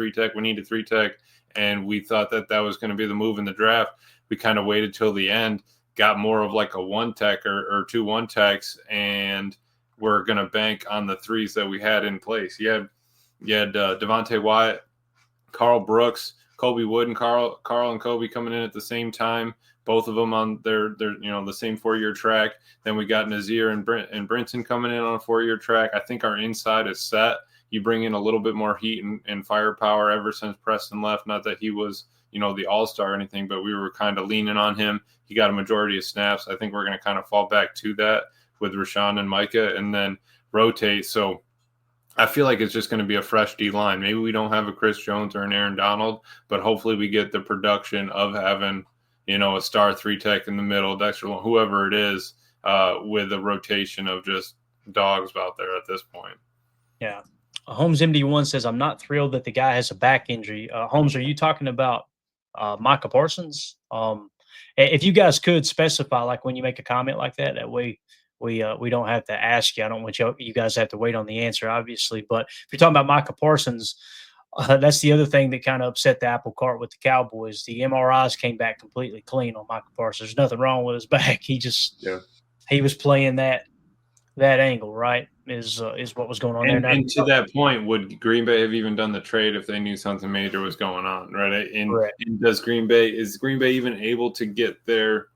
3-tech. And we thought that was going to be the move in the draft. We kind of waited till the end, got more of like a 1-tech or 2 1-techs, and we're going to bank on the 3s that we had in place. You had Devontae Wyatt, Carl Brooks, Kobe Wood, and Carl and Kobe coming in at the same time. Both of them on their the same 4-year track. Then we got Nazir and Brinson coming in on a 4-year track. I think our inside is set. You bring in a little bit more heat and firepower ever since Preston left. Not that he was, the all-star or anything, but we were kind of leaning on him. He got a majority of snaps. I think we're going to kind of fall back to that with Rashawn and Micah and then rotate. So I feel like it's just going to be a fresh D-line. Maybe we don't have a Chris Jones or an Aaron Donald, but hopefully we get the production of having, a star 3-tech in the middle, Dexter, whoever it is, with a rotation of just dogs out there at this point. Yeah. Holmes MD1 says, I'm not thrilled that the guy has a back injury. Holmes, are you talking about Micah Parsons? If you guys could specify, like when you make a comment like that way we don't have to ask you. I don't want you guys to have to wait on the answer, obviously. But if you're talking about Micah Parsons, that's the other thing that kind of upset the apple cart with the Cowboys. The MRIs came back completely clean on Micah Parsons. There's nothing wrong with his back. He was playing that angle, right? Is what was going on there. And to that point, would Green Bay have even done the trade if they knew something major was going on, right? And is Green Bay even able to get their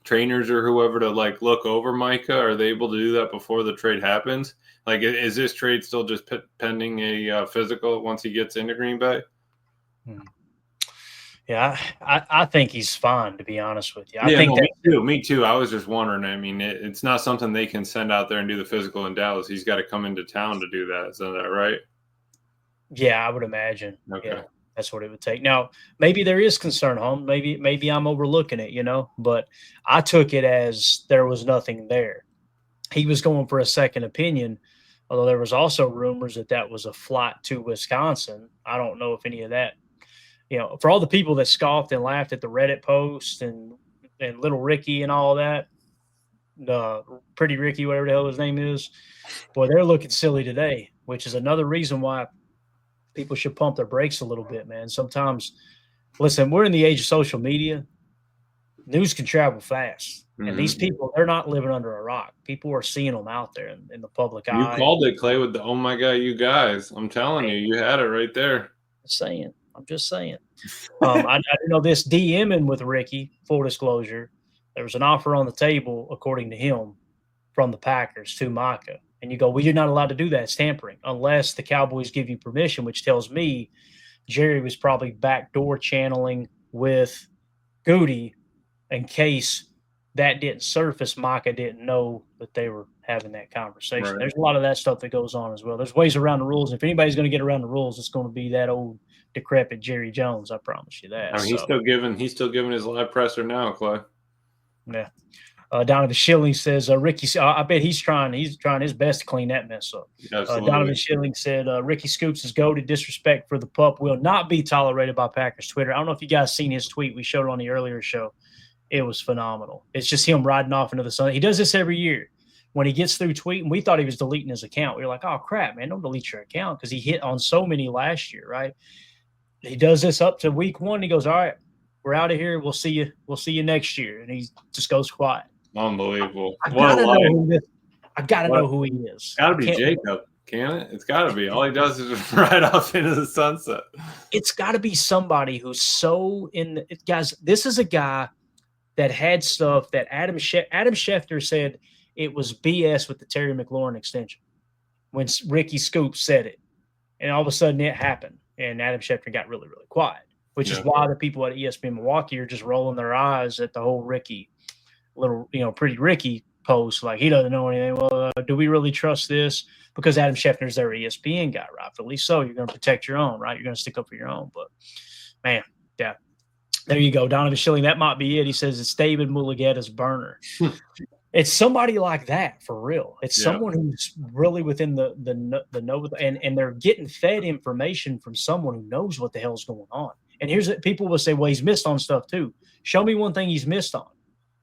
trainers or whoever to look over Micah? Are they able to do that before the trade happens? Is this trade still just pending a physical once he gets into Green Bay? Yeah, I think he's fine, to be honest with you. Me too. I was just wondering. I mean, it's not something they can send out there and do the physical in Dallas. He's got to come into town to do that. Isn't that right? Yeah, I would imagine. Okay. That's what it would take. Now, maybe there is concern, home. Maybe I'm overlooking it, but I took it as there was nothing there. He was going for a second opinion, although there was also rumors that was a flight to Wisconsin. I don't know if any of that, for all the people that scoffed and laughed at the Reddit post and Little Ricky and all that, Pretty Ricky, whatever the hell his name is, boy, they're looking silly today, which is another reason why people should pump their brakes a little bit, man. Sometimes, listen, we're in the age of social media. News can travel fast. And these people, they're not living under a rock. People are seeing them out there in the public eye. You called it, Clay, with the "oh my god, you guys." I'm telling you, you had it right there. I'm just saying. I know this DMing with Ricky, full disclosure, there was an offer on the table, according to him, from the Packers to Micah. And you go, well, you're not allowed to do that. It's tampering unless the Cowboys give you permission, which tells me Jerry was probably backdoor channeling with Goody in case that didn't surface. Micah didn't know that they were having that conversation. Right. There's a lot of that stuff that goes on as well. There's ways around the rules. If anybody's going to get around the rules, it's going to be that old decrepit Jerry Jones. I promise you that. I mean, he's still giving his live presser now, Clay. Yeah. Donovan Schilling says, Ricky, I bet he's trying his best to clean that mess up. Donovan Schilling said, Ricky Scoops is goated. Disrespect for the pup will not be tolerated by Packers Twitter. I don't know if you guys seen his tweet. We showed it on the earlier show. It was phenomenal. It's just him riding off into the sun. He does this every year. When he gets through tweeting, we thought he was deleting his account. We were like, oh, crap, man, don't delete your account because he hit on so many last year, right? He does this up to week 1. He goes, all right, we're out of here. We'll see you. We'll see you next year. And he just goes quiet. Unbelievable. I gotta know who he is. Gotta be Jacob, can it? It's gotta be. All he does is just ride off into the sunset. It's gotta be somebody who's so guys. This is a guy that had stuff that Adam Schefter said it was BS with the Terry McLaurin extension when Ricky Scoop said it, and all of a sudden it happened, and Adam Schefter got really, really quiet, which is why the people at ESPN Milwaukee are just rolling their eyes at the whole Ricky. Little, Pretty Ricky post, like he doesn't know anything. Well, do we really trust this? Because Adam Schefter's their ESPN guy, rightfully so. You're going to protect your own, right? You're going to stick up for your own. But, man, yeah. There you go. Donovan Schilling, that might be it. He says it's David Mulugeta's burner. It's somebody like that, for real. It's someone who's really within the know, and they're getting fed information from someone who knows what the hell's going on. And here's what people will say, well, he's missed on stuff too. Show me one thing he's missed on.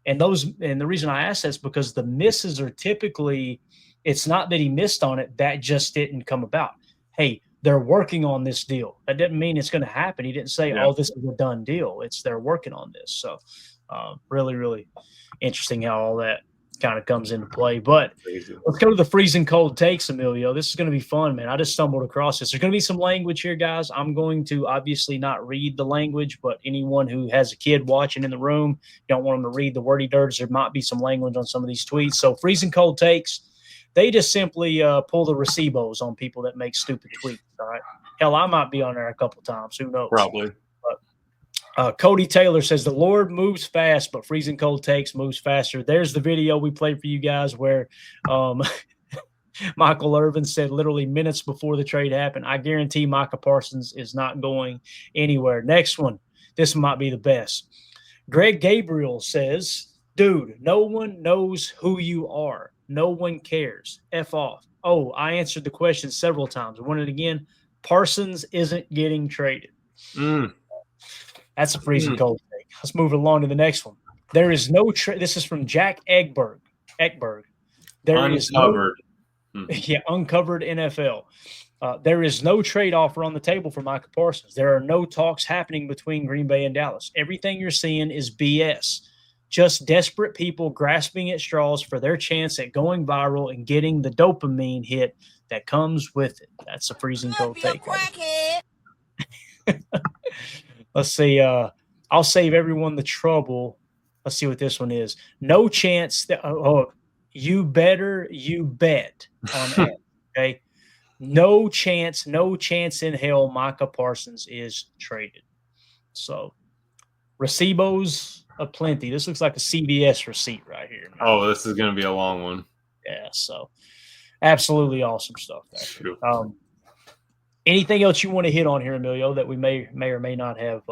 And the reason I ask that is because the misses are typically, it's not that he missed on it, that just didn't come about. Hey, they're working on this deal. That doesn't mean it's going to happen. He didn't say, oh, this is a done deal. It's they're working on this. So really, really interesting how all that kind of comes into play. But let's go to the freezing cold takes, Emilio. This is going to be fun, man. I just stumbled across this. There's going to be some language here, guys. I'm going to obviously not read the language, but anyone who has a kid watching in the room, don't want them to read the wordy dirts. There might be some language on some of these tweets. So freezing cold takes, they just simply pull the recibos on people that make stupid tweets, all right? Hell, I might be on there a couple times. Who knows? Probably. Cody Taylor says the Lord moves fast, but freezing cold takes moves faster. There's the video we played for you guys where Michael Irvin said literally minutes before the trade happened, I guarantee Micah Parsons is not going anywhere. Next one. This might be the best. Greg Gabriel says, dude, no one knows who you are. No one cares. F off. Oh, I answered the question several times. I want it again. Parsons isn't getting traded. That's a freezing cold take. Let's move along to the next one. There is no trade. This is from Jack Ekberg. There is uncovered. Uncovered NFL. There is no trade offer on the table for Micah Parsons. There are no talks happening between Green Bay and Dallas. Everything you're seeing is BS. Just desperate people grasping at straws for their chance at going viral and getting the dopamine hit that comes with it. That's a freezing cold take. Let's see. I'll save everyone the trouble. Let's see what this one is. No chance that you bet on that. Okay. No chance in hell Micah Parsons is traded. So recibos aplenty. This looks like a CVS receipt right here. Man. Oh, this is going to be a long one. Yeah. So absolutely awesome stuff. Anything else you want to hit on here, Emilio, that we may or may not have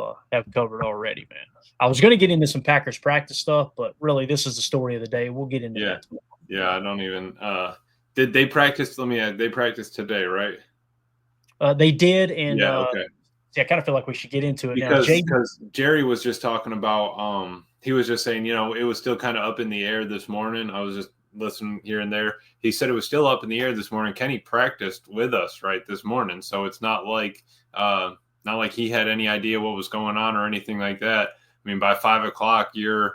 covered already, man? I was going to get into some Packers practice stuff, but really this is the story of the day. We'll get into that. Yeah, I don't even did they practice? They practiced today, right? They did, and okay. I kind of feel like we should get into it because now. Jerry was just talking about he was just saying, it was still kind of up in the air this morning. I was just listening here and there. He said it was still up in the air this morning. Kenny practiced with us right this morning, so it's not like he had any idea what was going on or anything like that. I mean, by 5 o'clock, you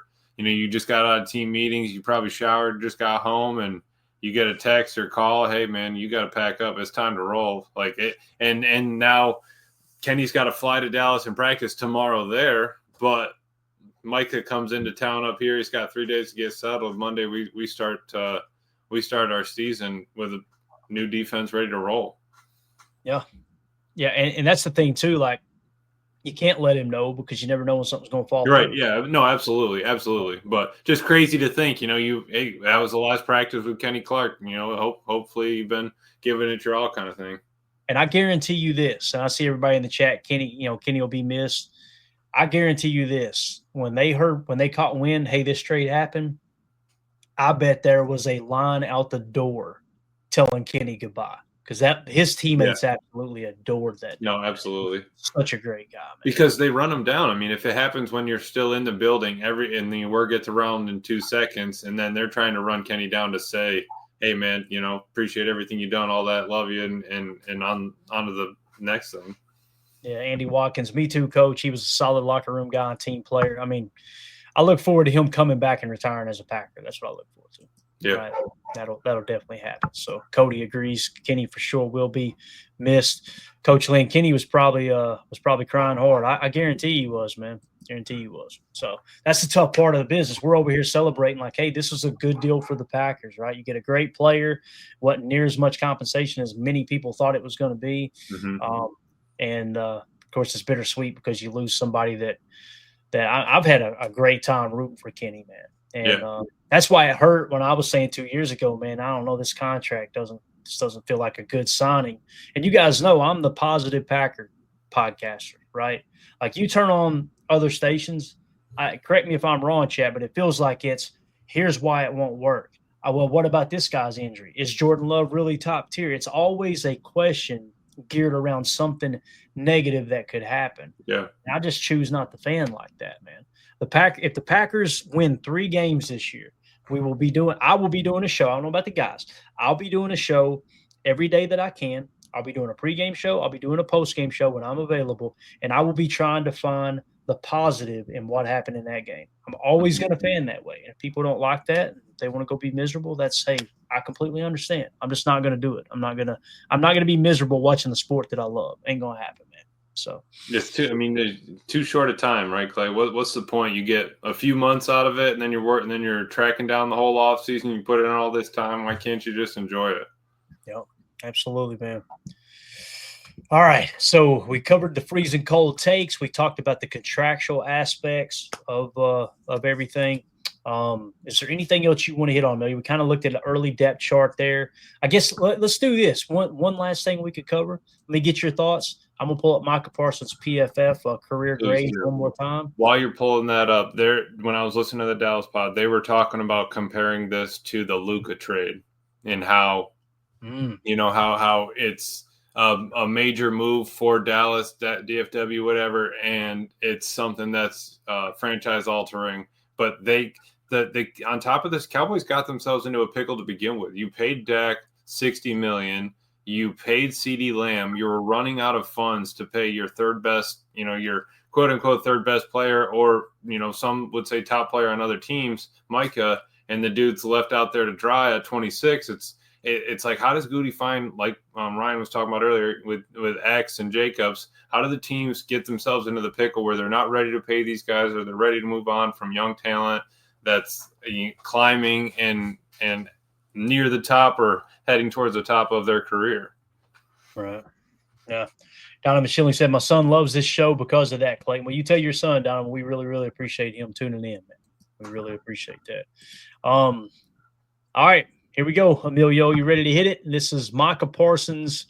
just got out of team meetings. You probably showered, just got home, and you get a text or call. Hey, man, you got to pack up. It's time to roll. Like it, and now Kenny's got to fly to Dallas and practice tomorrow there, but Micah comes into town up here. He's got 3 days to get settled. Monday we start our season with a new defense ready to roll. Yeah, and that's the thing too. Like, you can't let him know because you never know when something's going to fall. Right? Through. Yeah. No. Absolutely. But just crazy to think. That was the last practice with Kenny Clark. Hopefully you've been giving it your all, kind of thing. And I guarantee you this, and I see everybody in the chat, Kenny will be missed. I guarantee you this, when they caught wind, hey, this trade happened, I bet there was a line out the door telling Kenny goodbye, because his teammates absolutely adored that. No, absolutely. Such a great guy, man. Because they run him down. I mean, if it happens when you're still in the building, and the word gets around in 2 seconds, and then they're trying to run Kenny down to say, hey, man, appreciate everything you've done, all that, love you, and on to the next thing. Yeah, Andy Watkins, me too, coach. He was a solid locker room guy, team player. I mean, I look forward to him coming back and retiring as a Packer. That's what I look forward to. Yeah, right? That'll definitely happen. So Cody agrees. Kenny for sure will be missed. Coach Lynn, Kenny was probably crying hard. I guarantee he was, man. Guarantee he was. So that's the tough part of the business. We're over here celebrating like, hey, this was a good deal for the Packers, right? You get a great player, wasn't near as much compensation as many people thought it was going to be. Mm-hmm. And of course, it's bittersweet because you lose somebody that I've had a great time rooting for Kenny, man. And that's why it hurt when I was saying 2 years ago, man, I don't know, this contract doesn't feel like a good signing. And you guys know I'm the Positive Packer podcaster, right? Like, you turn on other stations, correct me if I'm wrong, Chad, but it feels like it's here's why it won't work. Well, what about this guy's injury? Is Jordan Love really top tier? It's always a question geared around something negative that could happen. Yeah. And I just choose not to fan like that, man. If the Packers win 3 games this year, I will be doing a show. I don't know about the guys. I'll be doing a show every day that I can. I'll be doing a pregame show. I'll be doing a postgame show when I'm available, and I will be trying to find the positive in what happened in that game. I'm always going to fan that way. And if people don't like that, if they want to go be miserable, that's, hey, I completely understand. I'm just not going to do it. I'm not going to be miserable watching the sport that I love. Ain't going to happen, man. So it's too short a time, right, Clay? What's the point? You get a few months out of it, and then you're tracking down the whole off season. You put in all this time. Why can't you just enjoy it? Yep, absolutely, man. All right, so we covered the freezing cold takes. We talked about the contractual aspects of everything. Is there anything else you want to hit on, Millie? We kind of looked at the early depth chart there. I guess let's do this. One last thing we could cover. Let me get your thoughts. I'm going to pull up Micah Parsons' PFF career grade one more time. While you're pulling that up, when I was listening to the Dallas pod, they were talking about comparing this to the Luka trade and how, how it's a major move for Dallas, that DFW, whatever, and it's something that's franchise altering. But on top of this, Cowboys got themselves into a pickle to begin with. You paid Dak $60 million. You paid CeeDee Lamb. You were running out of funds to pay your third best, your quote unquote third best player, or, some would say top player on other teams, Micah, and the dude's left out there to dry at 26. It's like, how does Goody find, like Ryan was talking about earlier with X and Jacobs, how do the teams get themselves into the pickle where they're not ready to pay these guys, or they're ready to move on from young talent that's climbing and near the top or heading towards the top of their career? Right. Yeah. Donovan Schilling said, my son loves this show because of that, Clayton. Well, you tell your son, Donovan, we really, really appreciate him tuning in, man. We really appreciate that. All right. Here we go, Emilio. You ready to hit it? This is Micah Parsons'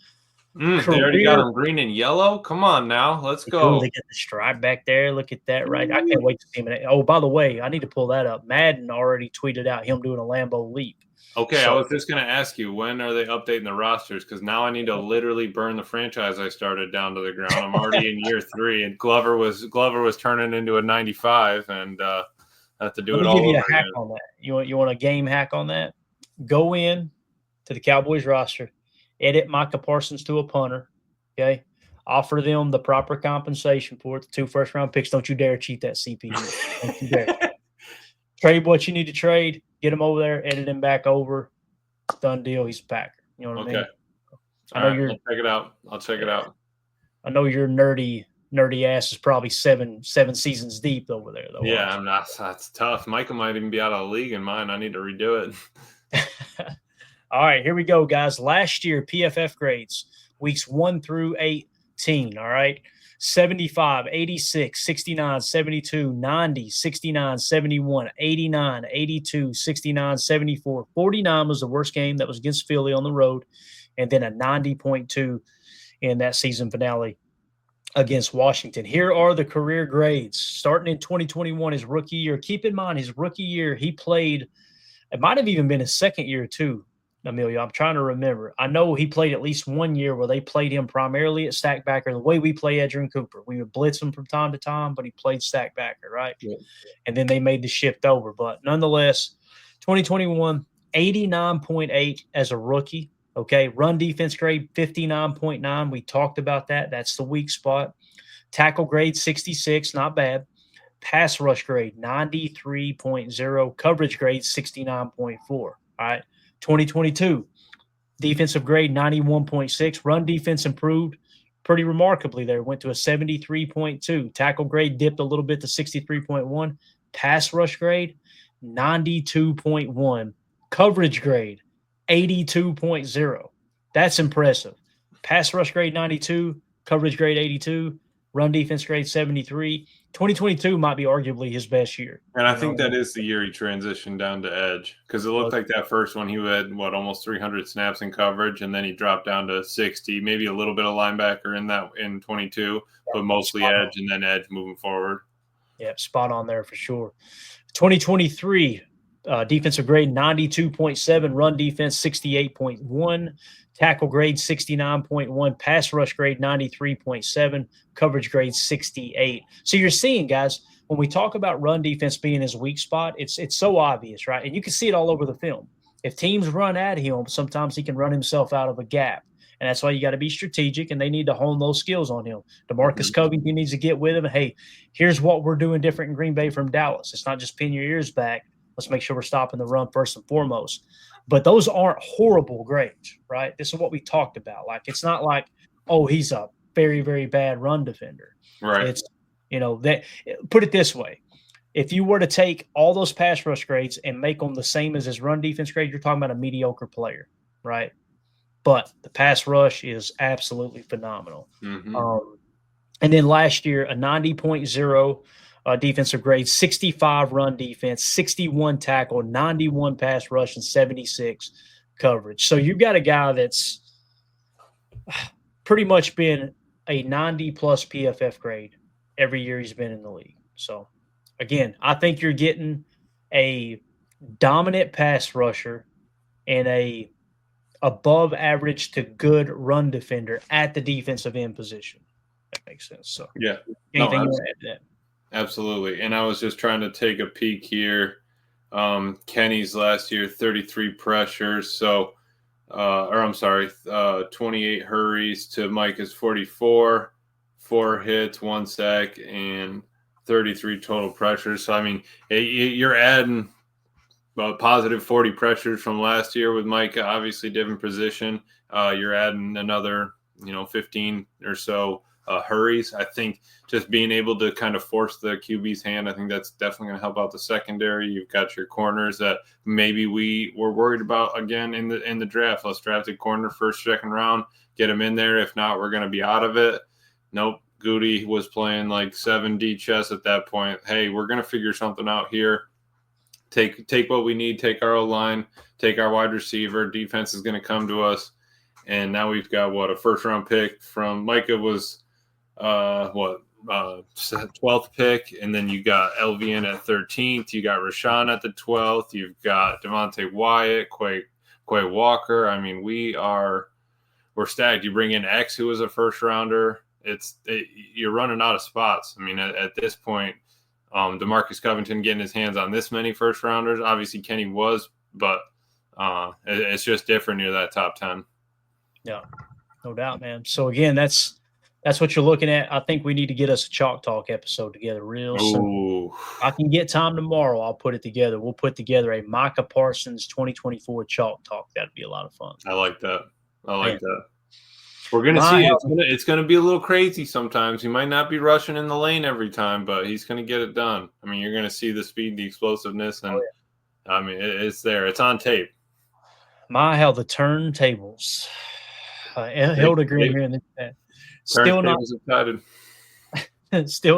They already got them green and yellow. Come on now, let's go. They got the stripe back there. Look at that, right? I can't wait to see him. Oh, by the way, I need to pull that up. Madden already tweeted out him doing a Lambeau leap. Okay, so, I was just going to ask you, when are they updating the rosters? Because now I need to literally burn the franchise I started down to the ground. I'm already in year 3, and Glover was turning into a 95, and I have to do it all over again. Let me give you a hack on that. You want a game hack on that? Go in to the Cowboys roster, edit Micah Parsons to a punter, okay? Offer them the proper compensation for it, the 2 first-round picks. Don't you dare cheat that CPU. Don't you dare. Trade what you need to trade. Get him over there. Edit him back over. Done deal. He's a Packer. You know what I mean? I know I'll check it out. I'll check it out. I know your nerdy ass is probably seven seasons deep over there, though. Yeah, I'm not. That's tough. Micah might even be out of the league in mine. I need to redo it. All right, here we go, guys. Last year, PFF grades, weeks 1 through 18. All right. 75, 86, 69, 72, 90, 69, 71, 89, 82, 69, 74. 49 was the worst game. That was against Philly on the road. And then a 90.2 in that season finale against Washington. Here are the career grades. Starting in 2021, his rookie year. Keep in mind, his rookie year, he played, it might have even been his second year too, Emilio. I'm trying to remember. I know he played at least 1 year where they played him primarily at stack backer, the way we play Edgerrin Cooper. We would blitz him from time to time, but he played stack backer, right? Yeah. And then they made the shift over. But nonetheless, 2021, 89.8 as a rookie. Okay, run defense grade 59.9. We talked about that. That's the weak spot. Tackle grade 66, not bad. Pass rush grade 93.0. Coverage grade 69.4. All right. 2022, defensive grade 91.6. Run defense improved pretty remarkably there. Went to a 73.2. Tackle grade dipped a little bit to 63.1. Pass rush grade 92.1. Coverage grade 82.0. That's impressive. Pass rush grade 92. Coverage grade 82. Run defense grade 73. 2022 might be arguably his best year. And I think that is the year he transitioned down to edge, because it looked like that first one he had, almost 300 snaps in coverage, and then he dropped down to 60, maybe a little bit of linebacker in 22, but mostly edge and then edge moving forward. Yeah, spot on there for sure. 2023, defensive grade 92.7, run defense 68.1, tackle grade 69.1, pass rush grade 93.7, coverage grade 68. So you're seeing, guys, when we talk about run defense being his weak spot, it's so obvious, right? And you can see it all over the film. If teams run at him, sometimes he can run himself out of a gap. And that's why you got to be strategic, and they need to hone those skills on him. DeMarcus Covington needs to get with him. Hey, here's what we're doing different in Green Bay from Dallas. It's not just pin your ears back. Let's make sure we're stopping the run first and foremost. But those aren't horrible grades, right? This is what we talked about. Like, it's not like, oh, he's a very, very bad run defender. Right. It's, that. Put it this way. If you were to take all those pass rush grades and make them the same as his run defense grade, you're talking about a mediocre player, right? But the pass rush is absolutely phenomenal. Mm-hmm. And then last year, a 90.0 defensive grade, 65 run defense, 61 tackle, 91 pass rush, and 76 coverage. So you've got a guy that's pretty much been a 90-plus PFF grade every year he's been in the league. So, again, I think you're getting a dominant pass rusher and a above average to good run defender at the defensive end position. That makes sense. So, yeah. Anything you want to add to that? Absolutely. And I was just trying to take a peek here. Kenny's last year, 33 pressures. So, 28 hurries to Micah's 44, 4 hits, 1 sack, and 33 total pressures. So, I mean, you're adding about positive 40 pressures from last year with Micah, obviously different position. You're adding another, 15 or so hurries. I think just being able to kind of force the QB's hand, I think that's definitely going to help out the secondary. You've got your corners that maybe we were worried about again in the draft. Let's draft a corner first, second round, get him in there. If not, we're going to be out of it. Nope. Goody was playing like 7D chess at that point. Hey, we're going to figure something out here. Take what we need, take our O-line, take our wide receiver. Defense is going to come to us. and now we've got a first-round pick from Micah was 12th pick, and then you got LVN at 13th. You got Rashawn at the 12th. You've got Devontae Wyatt, Quay Walker. I mean, we're stacked. You bring in X, who was a first-rounder. You're running out of spots. I mean, at this point, DeMarcus Covington getting his hands on this many first-rounders. Obviously, Kenny was, but it's just different near that top 10. Yeah, no doubt, man. So again, that's what you're looking at. I think we need to get us a Chalk Talk episode together real soon. I can get time tomorrow. I'll put it together. We'll put together a Micah Parsons 2024 Chalk Talk. That'd be a lot of fun. I like that. We're going to see. It's going to be a little crazy sometimes. He might not be rushing in the lane every time, but he's going to get it done. I mean, you're going to see the speed, the explosiveness, and I mean, it's there. It's on tape. How the turntables. Hilda Green here in the chat. Still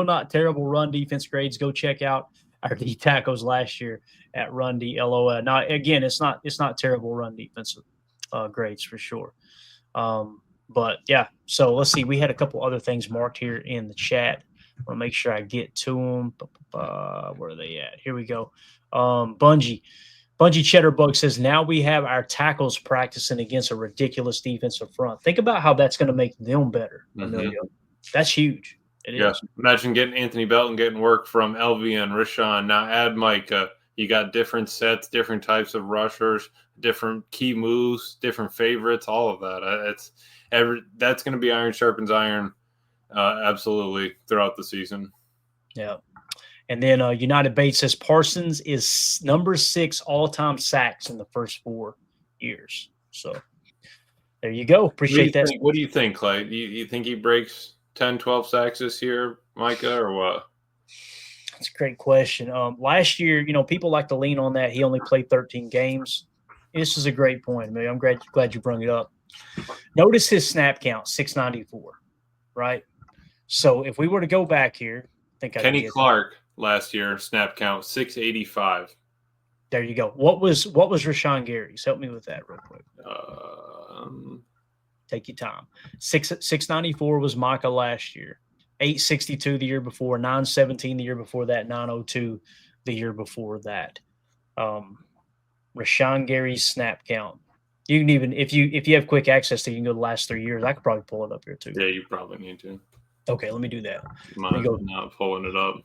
not terrible run defense grades. Go check out our D tackles last year at Run D LOL. Now again, it's not terrible run defensive grades for sure. But yeah, so let's see. We had a couple other things marked here in the chat. I'll make sure I get to them. Where are they at? Here we go. Bungie Cheddarbug says, now we have our tackles practicing against a ridiculous defensive front. Think about how that's going to make them better. Emilio. That's huge. It is. Imagine getting Anthony Belton getting work from LV and Rashawn. Now add Micah. You got different sets, different types of rushers, different key moves, different favorites, all of that. That's going to be iron sharpens iron absolutely throughout the season. Yeah. And then United Bates says Parsons is number 6 all-time sacks in the first 4 years. So there you go. Appreciate that. What do you think, Clay? You think he breaks 10, 12 sacks this year, Micah, or what? That's a great question. Last year, people like to lean on that. He only played 13 games. This is a great point. I mean, I'm glad you brought it up. Notice his snap count, 694, right? So if we were to go back here, Kenny Clark last year snap count 685. There you go. What was Rashawn Gary's? Help me with that real quick. Take your time. 694 was Micah last year. 862 the year before. 917 the year before that. 902 the year before that. Rashawn Gary's snap count. You can even if you have quick access to it, you can go the last 3 years. I could probably pull it up here too. Yeah, you probably need to. Okay, let me do that. Mine's not pulling it up.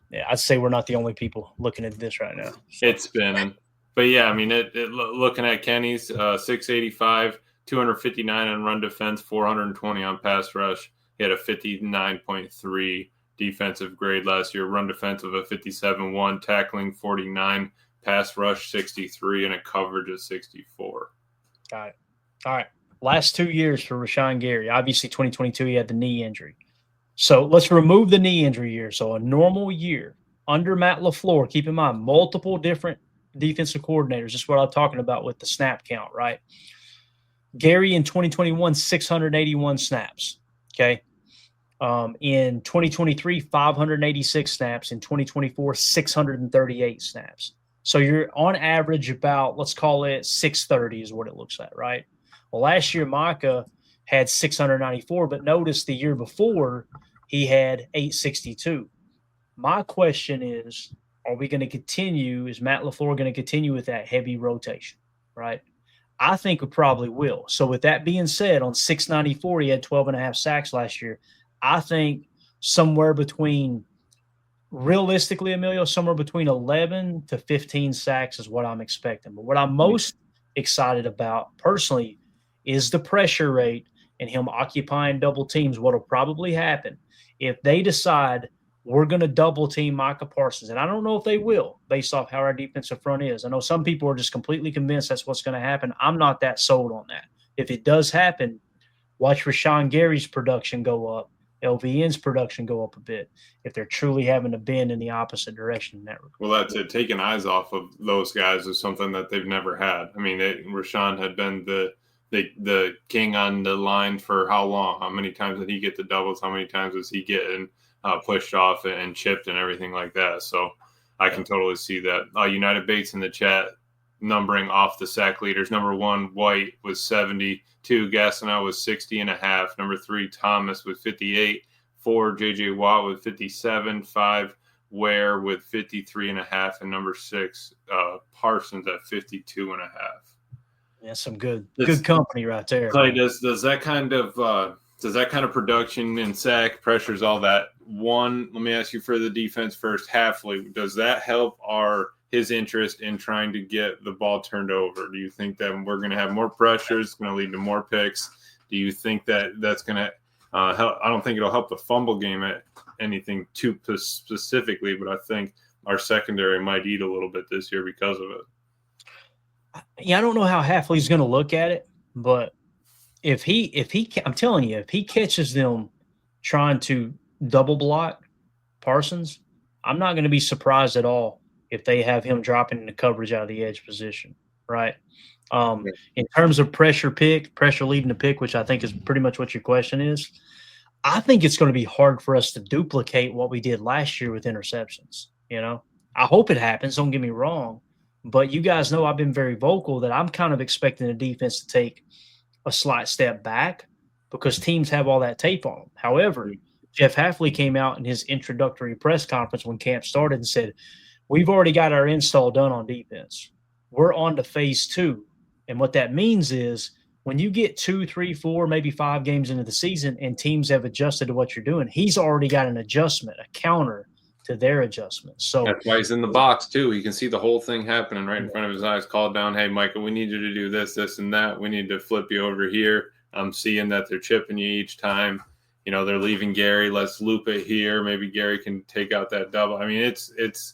Yeah, I'd say we're not the only people looking at this right now. So. It's spinning. But yeah, I mean, looking at Kenny's 685, 259 on run defense, 420 on pass rush. He had a 59.3 defensive grade last year. Run defense of a 57.1, tackling 49, pass rush 63, and a coverage of 64. Got it. All right. Last 2 years for Rashawn Gary. Obviously, 2022, he had the knee injury. So let's remove the knee injury year. So a normal year under Matt LaFleur, keep in mind, multiple different defensive coordinators. This is what I'm talking about with the snap count, right? Gary in 2021, 681 snaps, okay? In 2023, 586 snaps. In 2024, 638 snaps. So you're on average about, let's call it 630 is what it looks like, right? Well, last year, Micah had 694, but notice the year before he had 862. My question is, are we going to continue? Is Matt LaFleur going to continue with that heavy rotation, right? I think we probably will. So with that being said, on 694, he had 12 and a half sacks last year. I think somewhere between, realistically, Emilio, somewhere between 11 to 15 sacks is what I'm expecting. But what I'm most excited about personally is the pressure rate and him occupying double teams. What will probably happen if they decide we're going to double team Micah Parsons. And I don't know if they will based off how our defensive front is. I know some people are just completely convinced that's what's going to happen. I'm not that sold on that. If it does happen, watch Rashawn Gary's production go up, LVN's production go up a bit if they're truly having to bend in the opposite direction in that regard. Well, that's it. Taking eyes off of those guys is something that they've never had. I mean, Rashawn had been the king on the line for how long? How many times did he get the doubles? How many times was he getting pushed off and chipped and everything like that? So I can totally see that. United Bates in the chat numbering off the sack leaders. Number 1, White was 70. 2, Gastineau was 60.5. Number 3, Thomas with 58. 4, J.J. Watt with 57. 5, Ware with 53.5. And number 6, Parsons at 52.5. Yeah, some good company right there. Clay, does that kind of production and sack pressures, all that? One, let me ask you for the defense first. Hafley, does that help his interest in trying to get the ball turned over? Do you think that we're going to have more pressure? It's going to lead to more picks? Do you think that that's going to help? I don't think it'll help the fumble game at anything too specifically, but I think our secondary might eat a little bit this year because of it. Yeah, I don't know how Hafley's going to look at it, but if he, I'm telling you, if he catches them trying to double block Parsons, I'm not going to be surprised at all if they have him dropping into coverage out of the edge position, right? In terms of pressure leading the pick, which I think is pretty much what your question is, I think it's going to be hard for us to duplicate what we did last year with interceptions. I hope it happens. Don't get me wrong. But you guys know I've been very vocal that I'm kind of expecting the defense to take a slight step back because teams have all that tape on them. However, Jeff Hafley came out in his introductory press conference when camp started and said, we've already got our install done on defense. We're on to phase 2. And what that means is when you get 2, 3, 4, maybe 5 games into the season and teams have adjusted to what you're doing, he's already got an adjustment, a counter to their adjustments. So that's why he's in the box too. He can see the whole thing happening right in front of his eyes. Called down, hey Micah, we need you to do this, this, and that. We need to flip you over here. I'm seeing that they're chipping you each time. They're leaving Gary. Let's loop it here. Maybe Gary can take out that double. I mean, it's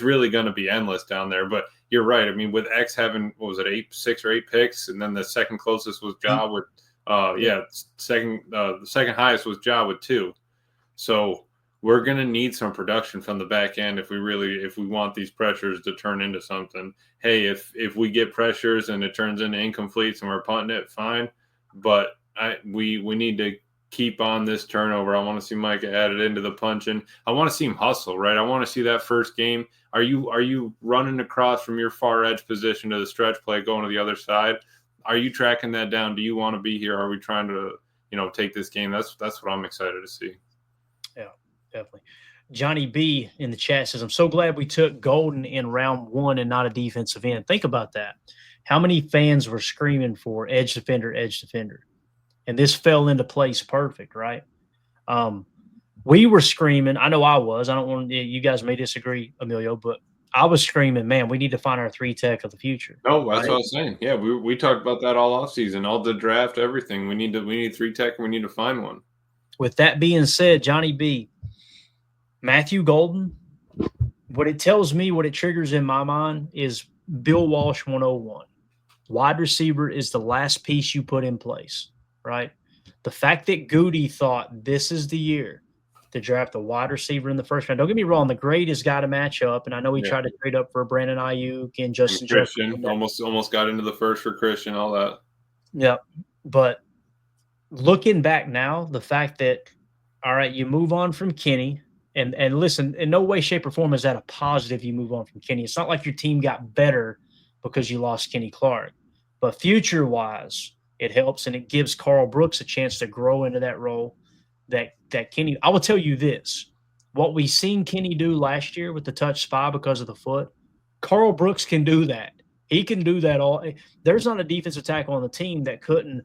really going to be endless down there. But you're right. I mean, with X having, what was it, 6 or 8 picks, and then the second closest was Ja with the second highest was Ja with 2. So we're going to need some production from the back end if we want these pressures to turn into something. Hey, if we get pressures and it turns into incompletes and we're punting it, fine. But we need to keep on this turnover. I want to see Micah added into the punching. I want to see him hustle, right? I want to see that first game. Are you running across from your far edge position to the stretch play going to the other side? Are you tracking that down? Do you want to be here? Are we trying to, take this game? That's what I'm excited to see. Yeah. Definitely. Johnny B in the chat says, I'm so glad we took Golden in round 1 and not a defensive end. Think about that. How many fans were screaming for edge defender? And this fell into place perfect, right? We were screaming. I know I was. I don't want you guys may disagree, Emilio, but I was screaming, man, we need to find our 3 tech of the future. No, that's what I was saying. Yeah, we talked about that all offseason, all the draft, everything. We need 3 tech and we need to find one. With that being said, Johnny B, Matthew Golden, what it tells me, what it triggers in my mind is Bill Walsh 101. Wide receiver is the last piece you put in place, right? The fact that Goody thought this is the year to draft a wide receiver in the first round. Don't get me wrong, the grade has got to match up, and I know he tried to trade up for Brandon Ayuk and Justin Christian. Almost got into the first for Christian, all that. Yeah, but looking back now, the fact that, all right, you move on from Kenny, and listen, in no way, shape, or form is that a positive you move on from Kenny. It's not like your team got better because you lost Kenny Clark. But future-wise, it helps, and it gives Carl Brooks a chance to grow into that role that Kenny – I will tell you this. What we seen Kenny do last year with the touch spy because of the foot, Carl Brooks can do that. He can do that all – there's not a defensive tackle on the team that couldn't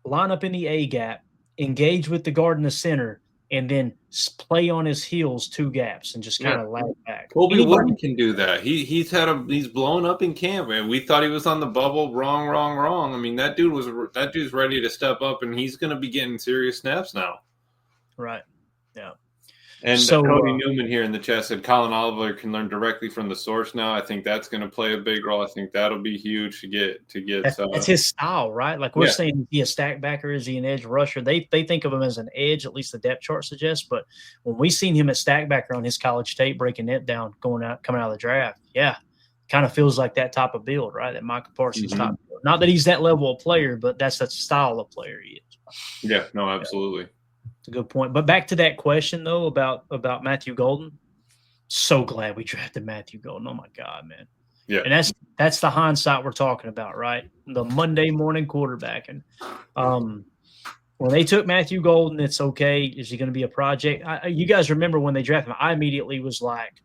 line up in the A-gap, engage with the guard in the center, and then play on his heels 2 gaps and just kind of lag back. Colby Wooden can do that. He's blown up in camp, and we thought he was on the bubble. Wrong. I mean, that dude's ready to step up, and he's going to be getting serious snaps now. Right. Yeah. And so, Cody Newman here in the chat said Colin Oliver can learn directly from the source now. I think that's going to play a big role. I think that'll be huge to get. That's his style, right? Like we're saying, is he a stack backer? Is he an edge rusher? They think of him as an edge, at least the depth chart suggests. But when we seen him at stack backer on his college tape, breaking it down, coming out of the draft, kind of feels like that type of build, right? That Micah Parsons type build. Not that he's that level of player, but that's the style of player he is. Yeah, no, absolutely. Yeah. A good point. But back to that question, though, about Matthew Golden. So glad we drafted Matthew Golden. Oh, my God, man. Yeah. And that's the hindsight we're talking about, right? The Monday morning quarterbacking. When they took Matthew Golden, it's okay. Is he going to be a project? You guys remember when they drafted him, I immediately was like,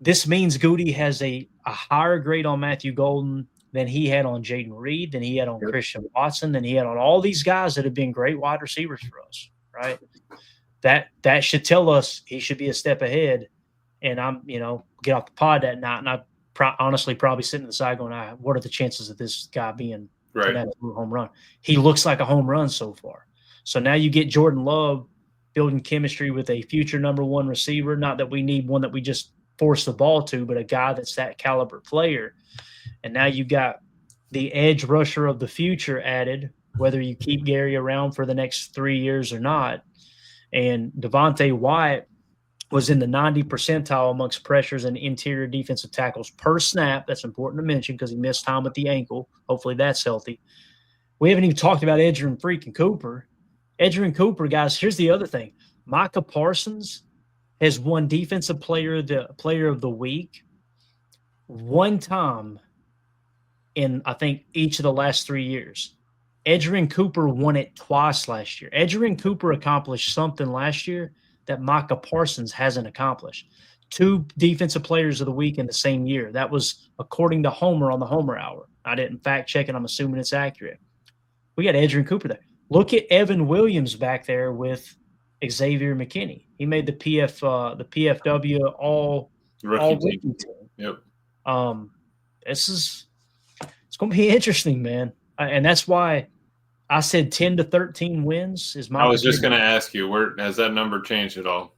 this means Goody has a higher grade on Matthew Golden than he had on Jaden Reed, than he had on Christian Watson, than he had on all these guys that have been great wide receivers for us, right? That should tell us he should be a step ahead. And I'm, get off the pod that night, and I honestly probably sitting to the side going, what are the chances of this guy being a home run? He looks like a home run so far. So now you get Jordan Love building chemistry with a future number one receiver. Not that we need one that we just force the ball to, but a guy that's that caliber player. And now you got the edge rusher of the future added, whether you keep Gary around for the next 3 years or not. And Devontae Wyatt was in the 90 percentile amongst pressures and interior defensive tackles per snap. That's important to mention because he missed time with the ankle. Hopefully that's healthy. We haven't even talked about Edgerrin freaking Cooper. Edgerrin Cooper, guys, here's the other thing. Micah Parsons has won Defensive Player of the Week one time in, I think, each of the last 3 years. Edgerrin Cooper won it twice last year. Edgerrin Cooper accomplished something last year that Micah Parsons hasn't accomplished. 2 Defensive Players of the Week in the same year. That was according to Homer on the Homer Hour. I didn't fact check it. I'm assuming it's accurate. We got Edgerrin Cooper there. Look at Evan Williams back there with Xavier McKinney. He made the PFW all rookie team. Yep. It's going to be interesting, man. And that's why I said 10 to 13 wins is my. I was just going to ask you, where has that number changed at all?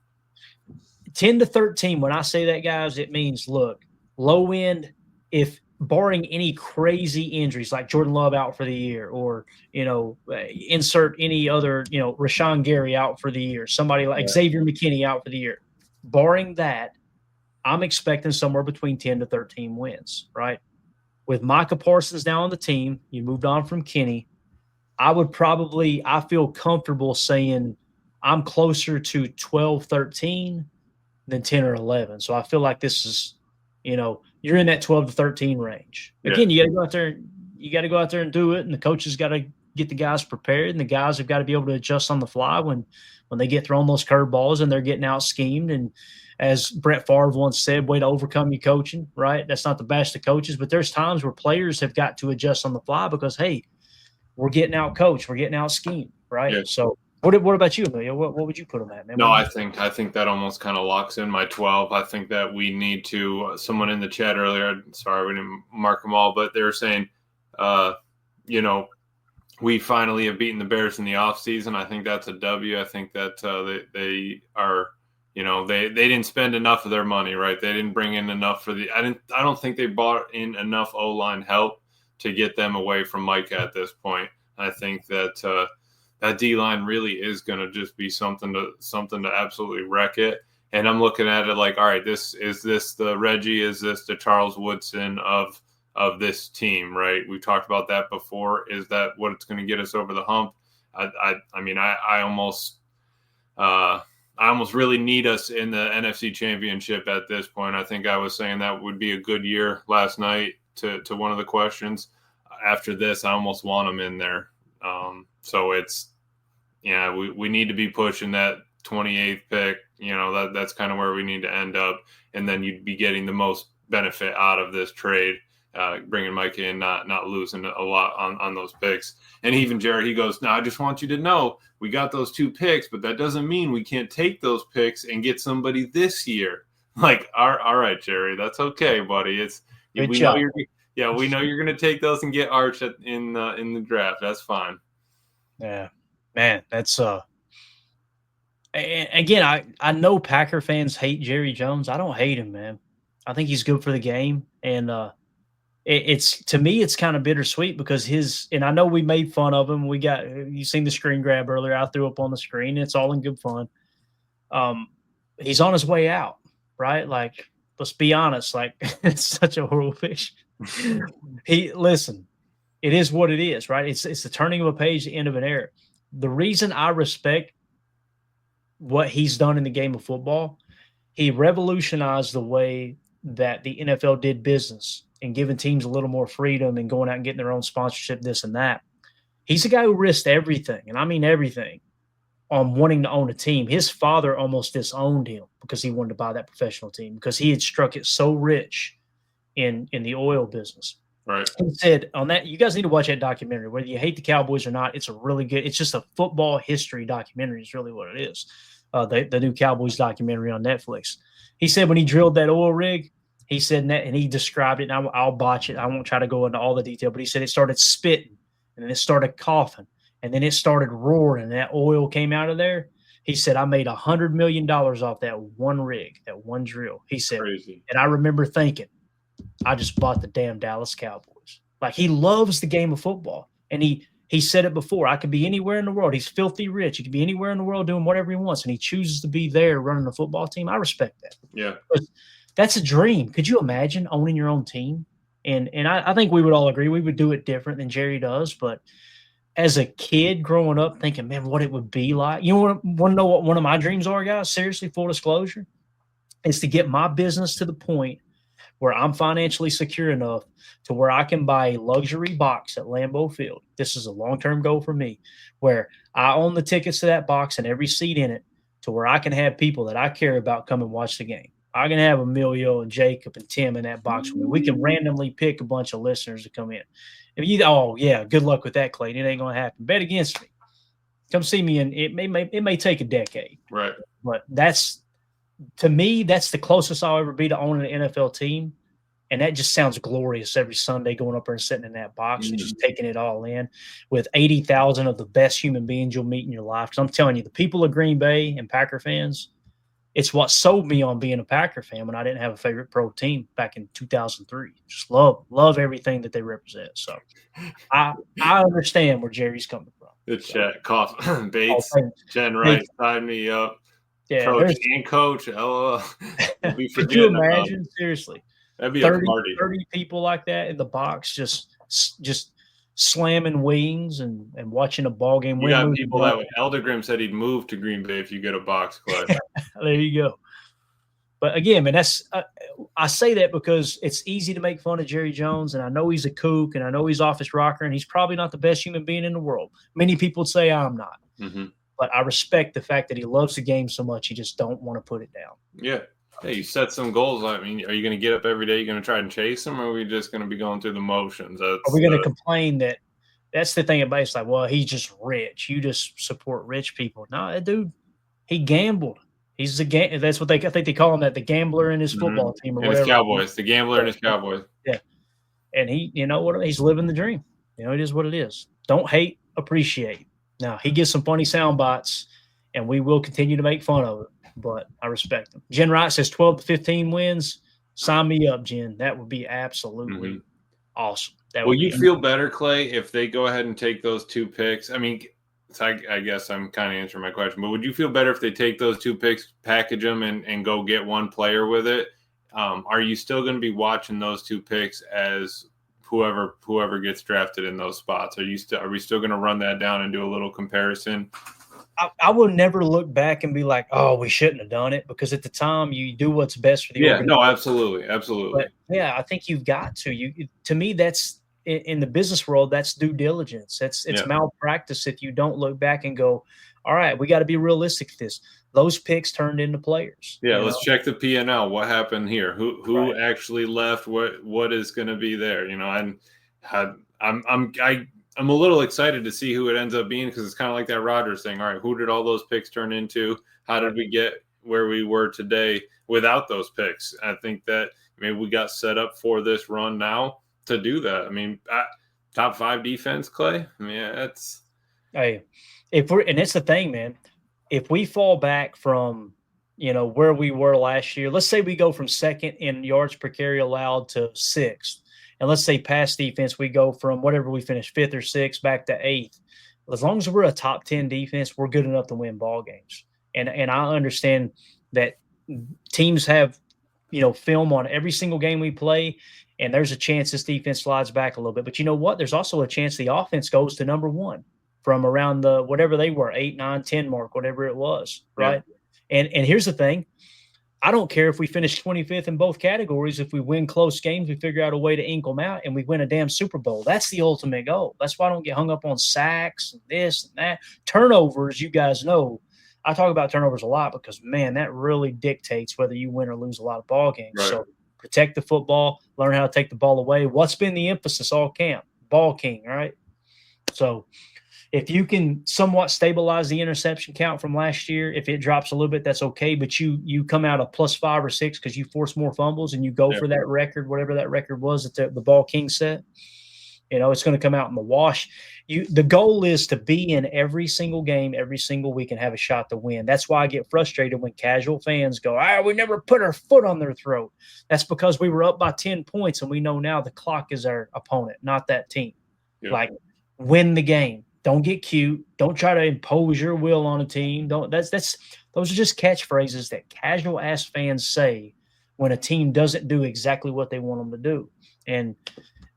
10 to 13. When I say that, guys, it means, look, low end, if barring any crazy injuries like Jordan Love out for the year, or, insert any other, Rashawn Gary out for the year, somebody like Xavier McKinney out for the year. Barring that, I'm expecting somewhere between 10 to 13 wins, right? With Micah Parsons now on the team, you moved on from Kenny. I feel comfortable saying I'm closer to 12, 13 than 10 or 11. So I feel like this is, you're in that 12 to 13 range. Again, you got to go out there and do it. And the coaches got to get the guys prepared, and the guys have got to be able to adjust on the fly when they get thrown those curveballs and they're getting out schemed. And as Brett Favre once said, way to overcome your coaching, right? That's not the best of coaches, but there's times where players have got to adjust on the fly because, hey, we're getting out coached, we're getting out schemed, right? Yeah. So what about you, Amelia? What would you put them at, man? No, I think that almost kind of locks in my 12. I think that we need to. Someone in the chat earlier, sorry we didn't mark them all, but they were saying, we finally have beaten the Bears in the offseason. I think that's a W. I think that they are. They didn't spend enough of their money, right? They didn't bring in enough for I don't think they bought in enough O-line help to get them away from Micah at this point. I think that that D-line really is going to just be something to absolutely wreck it. And I'm looking at it like, all right, is this the Reggie? Is this the Charles Woodson of this team, right? We've talked about that before. Is that what it's going to get us over the hump? I almost really need us in the NFC Championship at this point. I think I was saying that would be a good year last night to one of the questions. After this, I almost want them in there. So it's, we need to be pushing that 28th pick. That's kind of where we need to end up. And then you'd be getting the most benefit out of this trade, bringing Micah in, not losing a lot on those picks. And even Jared, he goes, "Now I just want you to know we got those 2 picks, but that doesn't mean we can't take those picks and get somebody this year." Like, all right, Jerry, that's okay, buddy. We know you're going to take those and get Arch in the draft. That's fine. Yeah, man, that's again, I know Packer fans hate Jerry Jones. I don't hate him, man. I think he's good for the game, and it's to me it's kind of bittersweet because and I know we made fun of him. You seen the screen grab earlier. I threw up on the screen. It's all in good fun. He's on his way out, right? Like, let's be honest. Like, it's such a horrible fish. It is what it is, right? It's the turning of a page, the end of an era. The reason I respect what he's done in the game of football, he revolutionized the way that the NFL did business. and giving teams a little more freedom and going out and getting their own sponsorship, this and that. He's a guy who risked everything, and I mean everything, on wanting to own a team. His father almost disowned him because he wanted to buy that professional team because he had struck it so rich in the oil business. Right. He said on that, you guys need to watch that documentary. Whether you hate the Cowboys or not, it's a really good. It's just a football history documentary. Is really what it is. The new Cowboys documentary on Netflix. He said when he drilled that oil rig, he said that, and he described it. And I'll botch it. I won't try to go into all the detail, but he said it started spitting, and then it started coughing, and then it started roaring, and that oil came out of there. He said, I made $100 million off that one rig, that one drill. He said, Crazy. And I remember thinking, I just bought the damn Dallas Cowboys. Like, he loves the game of football. And he said it before, I could be anywhere in the world. He's filthy rich. He could be anywhere in the world doing whatever he wants. And he chooses to be there running a football team. I respect that. Yeah. But that's a dream. Could you imagine owning your own team? And I think we would all agree we would do it different than Jerry does. But as a kid growing up thinking, man, what it would be like. You want to know what one of my dreams are, guys? Seriously, full disclosure, is to get my business to the point where I'm financially secure enough to where I can buy a luxury box at Lambeau Field. This is a long-term goal for me, where I own the tickets to that box and every seat in it, to where I can have people that I care about come and watch the game. I can have Emilio and Jacob and Tim in that box with me. We can randomly pick a bunch of listeners to come in. If you, oh yeah, good luck with that, Clayton. It ain't going to happen. Bet against me. Come see me, and it may take a decade. Right. But to me, that's the closest I'll ever be to owning an NFL team. And that just sounds glorious every Sunday, going up there and sitting in that box and just taking it all in with 80,000 of the best human beings you'll meet in your life. Because I'm telling you, the people of Green Bay and Packer fans, it's what sold me on being a Packer fan when I didn't have a favorite pro team back in 2003. Just love everything that they represent. So I understand where Jerry's coming from. Good chat. Cough. Bates, Jen Wright, sign me up. Yeah, coach. LOL. Could you imagine? Seriously. That'd be 30, a party. 30 people like that in the box, just slamming wings and watching a ball game. You got people that would. Eldergrim said he'd move to Green Bay if you get a box, Clay. There you go. But again, man, that's I say that because it's easy to make fun of Jerry Jones, and I know he's a kook, and I know he's office rocker, and he's probably not the best human being in the world. Many people would say I'm not. Mm-hmm. But I respect the fact that he loves the game so much, he just don't want to put it down. Yeah. Hey, you set some goals. I mean, are you going to get up every day? You're going to try and chase them, or are we just going to be going through the motions? Are we going to complain that that's the thing about it's like, well, he's just rich. You just support rich people. No, that dude, he gambled. He's that's what I think they call him, that the gambler in his football team or and whatever. His Cowboys, the gambler and his Cowboys. Yeah. And you know what? He's living the dream. You know, it is what it is. Don't hate, appreciate. Now, he gets some funny sound bites, and we will continue to make fun of it, but I respect him. Jen Wright says 12 to 15 wins. Sign me up, Jen. That would be absolutely awesome. Will you feel better, Clay, if they go ahead and take those two picks? I mean, I guess I'm kind of answering my question, but would you feel better if they take those two picks, package them, and go get one player with it? Are you still going to be watching those two picks as whoever gets drafted in those spots? Are we still going to run that down and do a little comparison? I will never look back and be like, oh, we shouldn't have done it, because at the time you do what's best for the organization. No, absolutely. But yeah, I think you've got to. To me, that's in the business world, that's due diligence. It's malpractice if you don't look back and go, all right, we got to be realistic with this. Those picks turned into players. Yeah, let's check the P&L. What happened here? Who actually left? What is going to be there? You know, I'm a little excited to see who it ends up being, because it's kind of like that Rodgers thing. All right, who did all those picks turn into? How did we get where we were today without those picks? I think that maybe we got set up for this run now to do that. I mean, top 5 defense, Clay. I mean, that's. Hey, and it's the thing, man. If we fall back from, where we were last year, let's say we go from second in yards per carry allowed to 6th. And let's say pass defense, we go from whatever we finished 5th or 6th back to 8th. As long as we're a top 10 defense, we're good enough to win ball games. And I understand that teams have, film on every single game we play, and there's a chance this defense slides back a little bit. But you know what? There's also a chance the offense goes to number 1 from around the whatever they were, 8, 9, 10 mark, whatever it was, right? Yeah. And here's the thing. I don't care if we finish 25th in both categories. If we win close games, we figure out a way to ink them out and we win a damn Super Bowl. That's the ultimate goal. That's why I don't get hung up on sacks and this and that. Turnovers, you guys know, I talk about turnovers a lot because, man, that really dictates whether you win or lose a lot of ball games. Right. So protect the football, learn how to take the ball away. What's been the emphasis all camp? Ball king, right? So if you can somewhat stabilize the interception count from last year, if it drops a little bit, that's okay. But you come out of +5 or 6 because you force more fumbles and you go for that record, whatever that record was that the ball king set. It's going to come out in the wash. The goal is to be in every single game, every single week, and have a shot to win. That's why I get frustrated when casual fans go, we never put our foot on their throat. That's because we were up by 10 points, and we know now the clock is our opponent, not that team. Yeah. Like, win the game. Don't get cute. Don't try to impose your will on a team. Those are just catchphrases that casual ass fans say when a team doesn't do exactly what they want them to do. And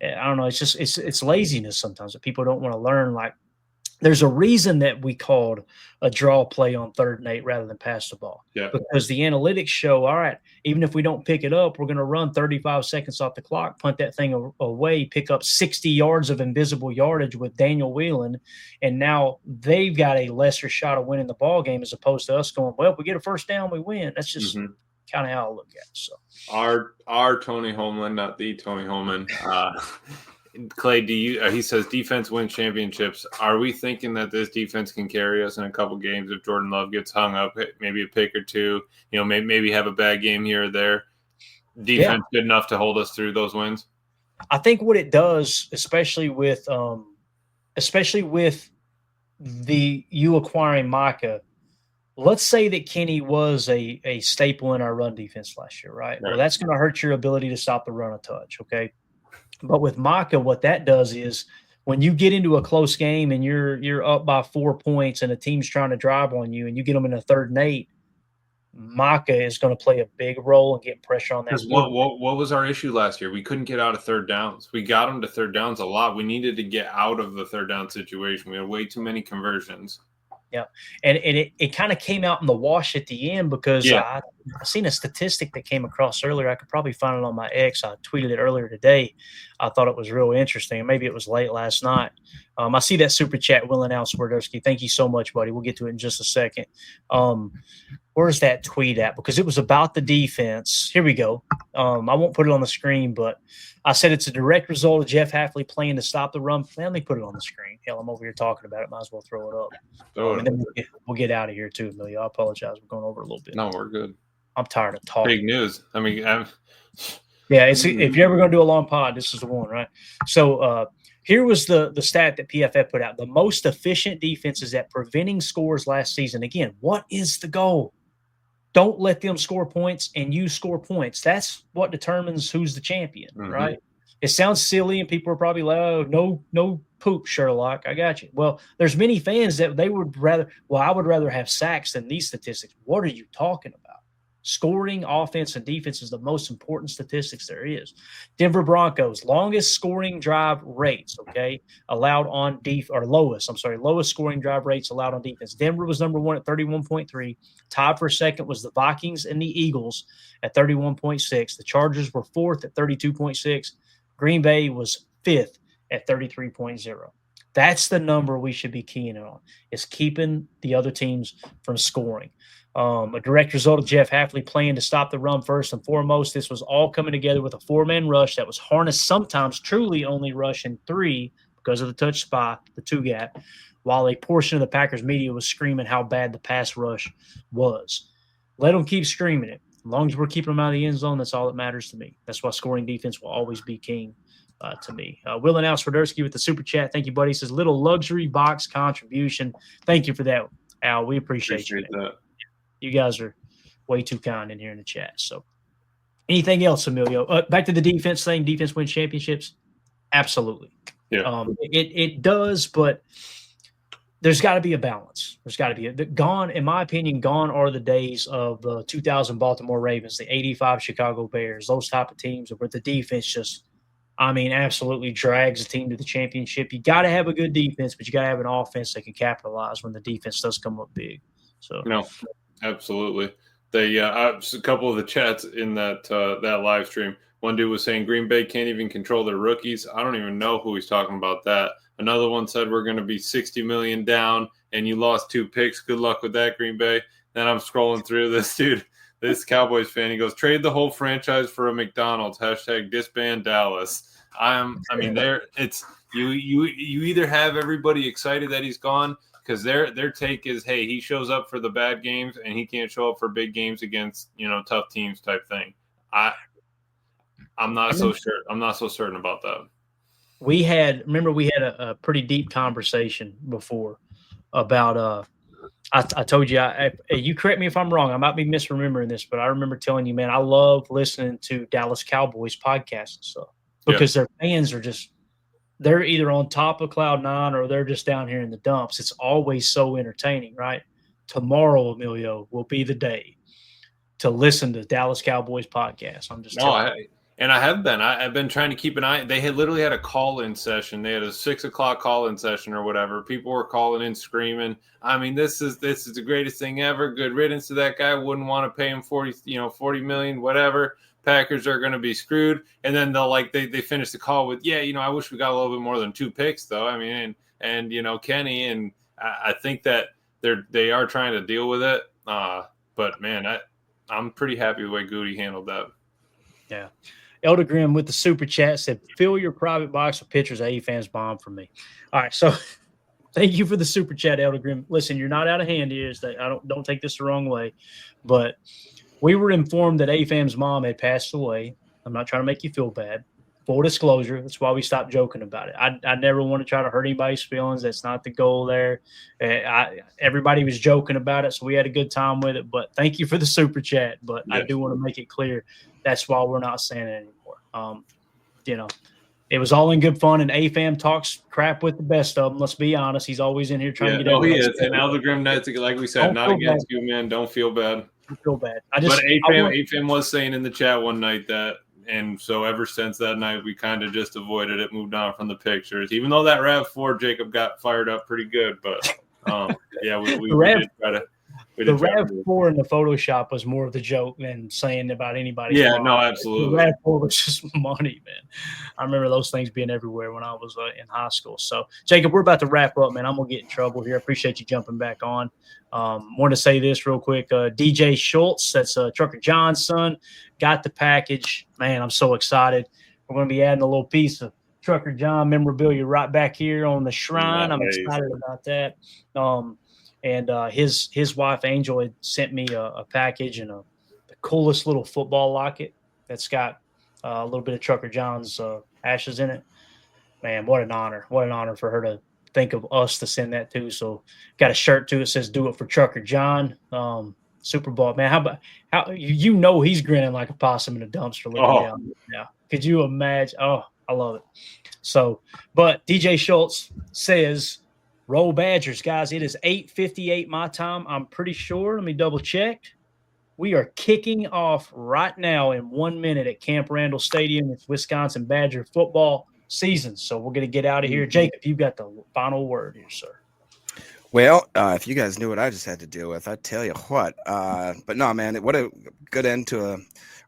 I don't know. It's just it's laziness sometimes that people don't want to learn. Like, there's a reason that we called a draw play on 3rd and 8 rather than pass the ball. Yeah. Because the analytics show, all right, even if we don't pick it up, we're going to run 35 seconds off the clock, punt that thing away, pick up 60 yards of invisible yardage with Daniel Whelan, and now they've got a lesser shot of winning the ball game as opposed to us going, well, if we get a first down, we win. That's just kind of how I look at it. So our Tony Holman, not the Tony Holman. Clay, he says defense wins championships. Are we thinking that this defense can carry us in a couple games if Jordan Love gets hung up, maybe a pick or two, maybe have a bad game here or there? Defense good enough to hold us through those wins? I think what it does, especially with you acquiring Micah. Let's say that Kenny was a staple in our run defense last year, right? Well, that's going to hurt your ability to stop the run a touch, okay? But with Micah, what that does is when you get into a close game and you're up by 4 points and a team's trying to drive on you and you get them in a 3rd and 8, Micah is going to play a big role and get pressure on that. Because what was our issue last year? We couldn't get out of 3rd downs. We got them to 3rd downs a lot. We needed to get out of the 3rd down situation. We had way too many conversions. Yeah, and it kind of came out in the wash at the end because I seen a statistic that came across earlier. I could probably find it on my X. I tweeted it earlier today. I thought it was real interesting, and maybe it was late last night. I see that super chat, Will and Al Swiderski. Thank you so much, buddy. We'll get to it in just a second. Where's that tweet at? Because it was about the defense. Here we go. I won't put it on the screen, but I said it's a direct result of Jeff Hafley playing to stop the run. Let me put it on the screen. Hell, I'm over here talking about it. Might as well throw it up. And then we'll get out of here too, Amelia. I apologize. We're going over a little bit. No, we're good. I'm tired of talking. Big news. I mean, if you're ever going to do a long pod, this is the one, right? So here was the stat that PFF put out. The most efficient defenses at preventing scores last season. Again, what is the goal? Don't let them score points and you score points. That's what determines who's the champion, right? It sounds silly and people are probably like, oh, no poop, Sherlock. I got you. Well, there's many fans that I would rather have sacks than these statistics. What are you talking about? Scoring, offense, and defense is the most important statistics there is. Denver Broncos, longest scoring drive rates, lowest scoring drive rates allowed on defense. Denver was number 1 at 31.3. Tied for second was the Vikings and the Eagles at 31.6. The Chargers were 4th at 32.6. Green Bay was 5th at 33.0. That's the number we should be keying on, is keeping the other teams from scoring. A direct result of Jeff Hafley playing to stop the run first and foremost. This was all coming together with a 4-man rush that was harnessed, sometimes truly only rushing 3 because of the touch spy, the 2-gap, while a portion of the Packers media was screaming how bad the pass rush was. Let them keep screaming it. As long as we're keeping them out of the end zone, that's all that matters to me. That's why scoring defense will always be king to me. Will and Al Swiderski with the super chat. Thank you, buddy. He says, little luxury box contribution. Thank you for that, Al. We appreciate you. That. You guys are way too kind in here in the chat. So anything else, Emilio? Back to the defense thing. Defense wins championships. Absolutely. Yeah. It does, but there's got to be a balance. There's got to be gone, in my opinion, gone are the days of the 2000 Baltimore Ravens, the 85 Chicago Bears, those type of teams where the defense just, absolutely drags a team to the championship. You got to have a good defense, but you got to have an offense that can capitalize when the defense does come up big. So no, absolutely. A couple of the chats in that live stream. One dude was saying Green Bay can't even control their rookies. I don't even know who he's talking about that. Another one said we're going to be $60 million down, and you lost 2 picks. Good luck with that, Green Bay. Then I'm scrolling through this dude, this Cowboys fan. He goes, trade the whole franchise for a McDonald's. # disband Dallas. It's you either have everybody excited that he's gone because their take is, hey, he shows up for the bad games and he can't show up for big games against tough teams type thing. I'm not so sure. I'm not so certain about that. We had a pretty deep conversation before about I told you, you correct me if I'm wrong. I might be misremembering this, but I remember telling you, man, I love listening to Dallas Cowboys podcasts and stuff because their fans are they're either on top of cloud 9 or they're just down here in the dumps. It's always so entertaining, right? Tomorrow, Emilio, will be the day to listen to Dallas Cowboys podcast. I'm just telling you. And I have been. I've been trying to keep an eye. They had literally had a call-in session. They had a 6 o'clock call-in session or whatever. People were calling in screaming. I mean, this is the greatest thing ever. Good riddance to that guy. Wouldn't want to pay him $40 million, whatever. Packers are going to be screwed. And then they finish the call with, I wish we got a little bit more than 2 picks though. I mean, and Kenny, and I think that they are trying to deal with it. But man, I'm pretty happy the way Goody handled that. Yeah. Elder Grimm with the super chat said, fill your private box with pictures of A-Fans bomb from me. All right, so thank you for the super chat, Elder Grimm. Listen, you're not out of hand here. Don't take this the wrong way, but we were informed that A-Fam's mom had passed away. I'm not trying to make you feel bad. Full disclosure, that's why we stopped joking about it. I never want to try to hurt anybody's feelings. That's not the goal there. Everybody was joking about it, so we had a good time with it. But thank you for the super chat. But yes. I do want to make it clear that's why we're not saying it anymore. It was all in good fun, and A-Fam talks crap with the best of them. Let's be honest. He's always in here trying to get he is. And Elder Grimm, like we said, not against you, man. Don't feel bad. Don't feel bad. But A-Fam was saying in the chat one night that, and so ever since that night, we kind of just avoided it, moved on from the pictures. Even though that RAV4 Jacob got fired up pretty good, but we did try to. The RAV4 in the Photoshop was more of the joke than saying about anybody. Yeah, no, absolutely. The RAV4 was just money, man. I remember those things being everywhere when I was in high school. So, Jacob, we're about to wrap up, man. I'm going to get in trouble here. I appreciate you jumping back on. Want to say this real quick. DJ Schultz, that's Trucker John's son, got the package. Man, I'm so excited. We're going to be adding a little piece of Trucker John memorabilia right back here on the shrine. I'm excited about that. And his wife Angel had sent me a package and the coolest little football locket that's got a little bit of Trucker John's ashes in it. Man, what an honor! What an honor for her to think of us to send that to. So, got a shirt too. It says "Do it for Trucker John." Super Bowl, man. How he's grinning like a possum in a dumpster looking down now. Could you imagine? Oh, I love it. So, but DJ Schultz says, roll Badgers, guys. It is 8:58 my time. I'm pretty sure. Let me double check. We are kicking off right now in 1 minute at Camp Randall Stadium. It's Wisconsin Badger football season. So we're going to get out of here. Jacob, you've got the final word here, sir. Well, if you guys knew what I just had to deal with, I'd tell you what. But no, man, what a good end to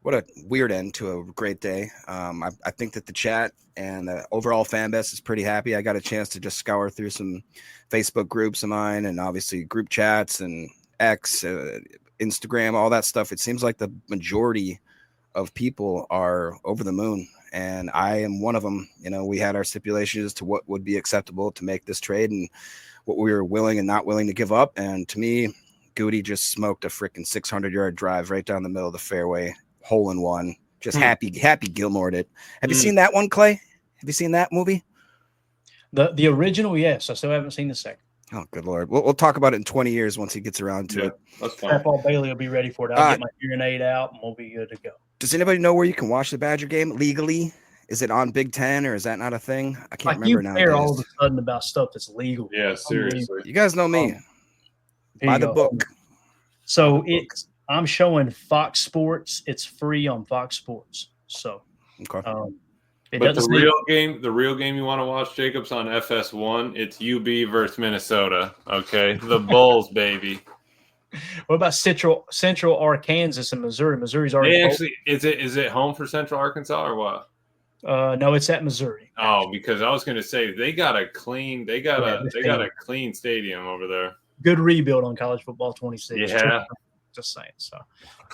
what a weird end to a great day. I think that the chat and the overall fan base is pretty happy. I got a chance to just scour through some Facebook groups of mine and obviously group chats and X, Instagram, all that stuff. It seems like the majority of people are over the moon, and I am one of them. We had our stipulations to what would be acceptable to make this trade and what we were willing and not willing to give up. And to me, Goody just smoked a freaking 600-yard drive right down the middle of the fairway, hole in one. Just happy Gilmore'd it. Have you seen that one, Clay? Have you seen that movie? The original, yes. I still haven't seen the second. Oh, good Lord. We'll talk about it in 20 years once he gets around to it. That's fine. Paul Bailey will be ready for it. I'll get my hearing aid out, and we'll be good to go. Does anybody know where you can watch the Badger game legally? Is it on Big Ten, or is that not a thing? I can't remember now. You care all of a sudden about stuff that's legal. Yeah, seriously. You guys know me. By the book. So I'm showing Fox Sports. It's free on Fox Sports. So, okay. But the real game you want to watch, Jacob's on FS1. It's UB versus Minnesota. Okay, the Bulls, baby. What about Central Arkansas and Missouri? Missouri's already is it home for Central Arkansas or what? No, it's at Missouri. Oh, because I was going to say they got a clean stadium over there. Good rebuild on college football 26. Yeah. Just saying. So, all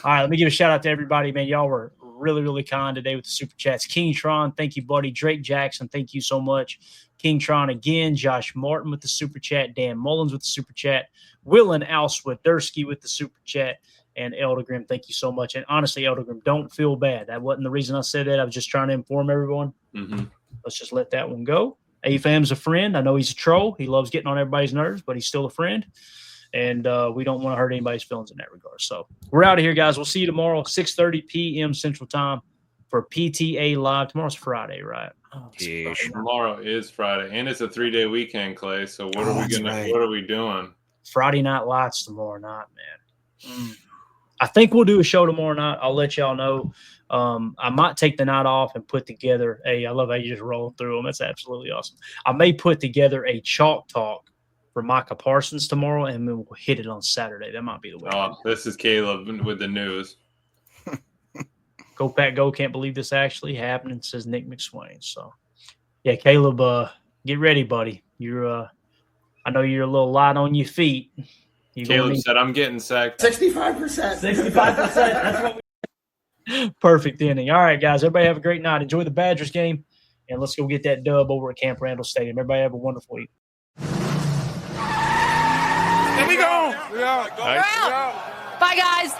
right, let me give a shout out to everybody, man. Y'all were really, really kind today with the super chats. King Tron, thank you, buddy. Drake Jackson, thank you so much. King Tron again. Josh Martin with the super chat. Dan Mullins with the super chat. Will and Al Swiderski with the super chat. And Eldegrim, thank you so much. And honestly, Eldegrim, don't feel bad. That wasn't the reason I said that. I was just trying to inform everyone. Mm-hmm. Let's just let that one go. AFAM's a friend. I know he's a troll. He loves getting on everybody's nerves, but he's still a friend. And we don't want to hurt anybody's feelings in that regard. So we're out of here, guys. We'll see you tomorrow, 6:30 p.m. Central Time for PTA Live. Tomorrow's Friday, right? Oh, tomorrow is Friday, and it's a 3-day weekend, Clay. So what are we doing? Friday Night Lights tomorrow night, man. I think we'll do a show tomorrow night. I'll let y'all know. I might take the night off and put together I love how you just roll through them. That's absolutely awesome. I may put together a chalk talk for Micah Parsons tomorrow, and then we'll hit it on Saturday. That might be the way. Oh, this is Caleb with the news. Go Pack Go! Can't believe this actually happening, says Nick McSwain. So, yeah, Caleb, get ready, buddy. You're, I know you're a little light on your feet. Caleb said, "I'm getting sacked." 65%. 65%. That's what we. Perfect inning. All right, guys. Everybody have a great night. Enjoy the Badgers game, and let's go get that dub over at Camp Randall Stadium. Everybody have a wonderful evening. There we go. We're out. Bye, guys.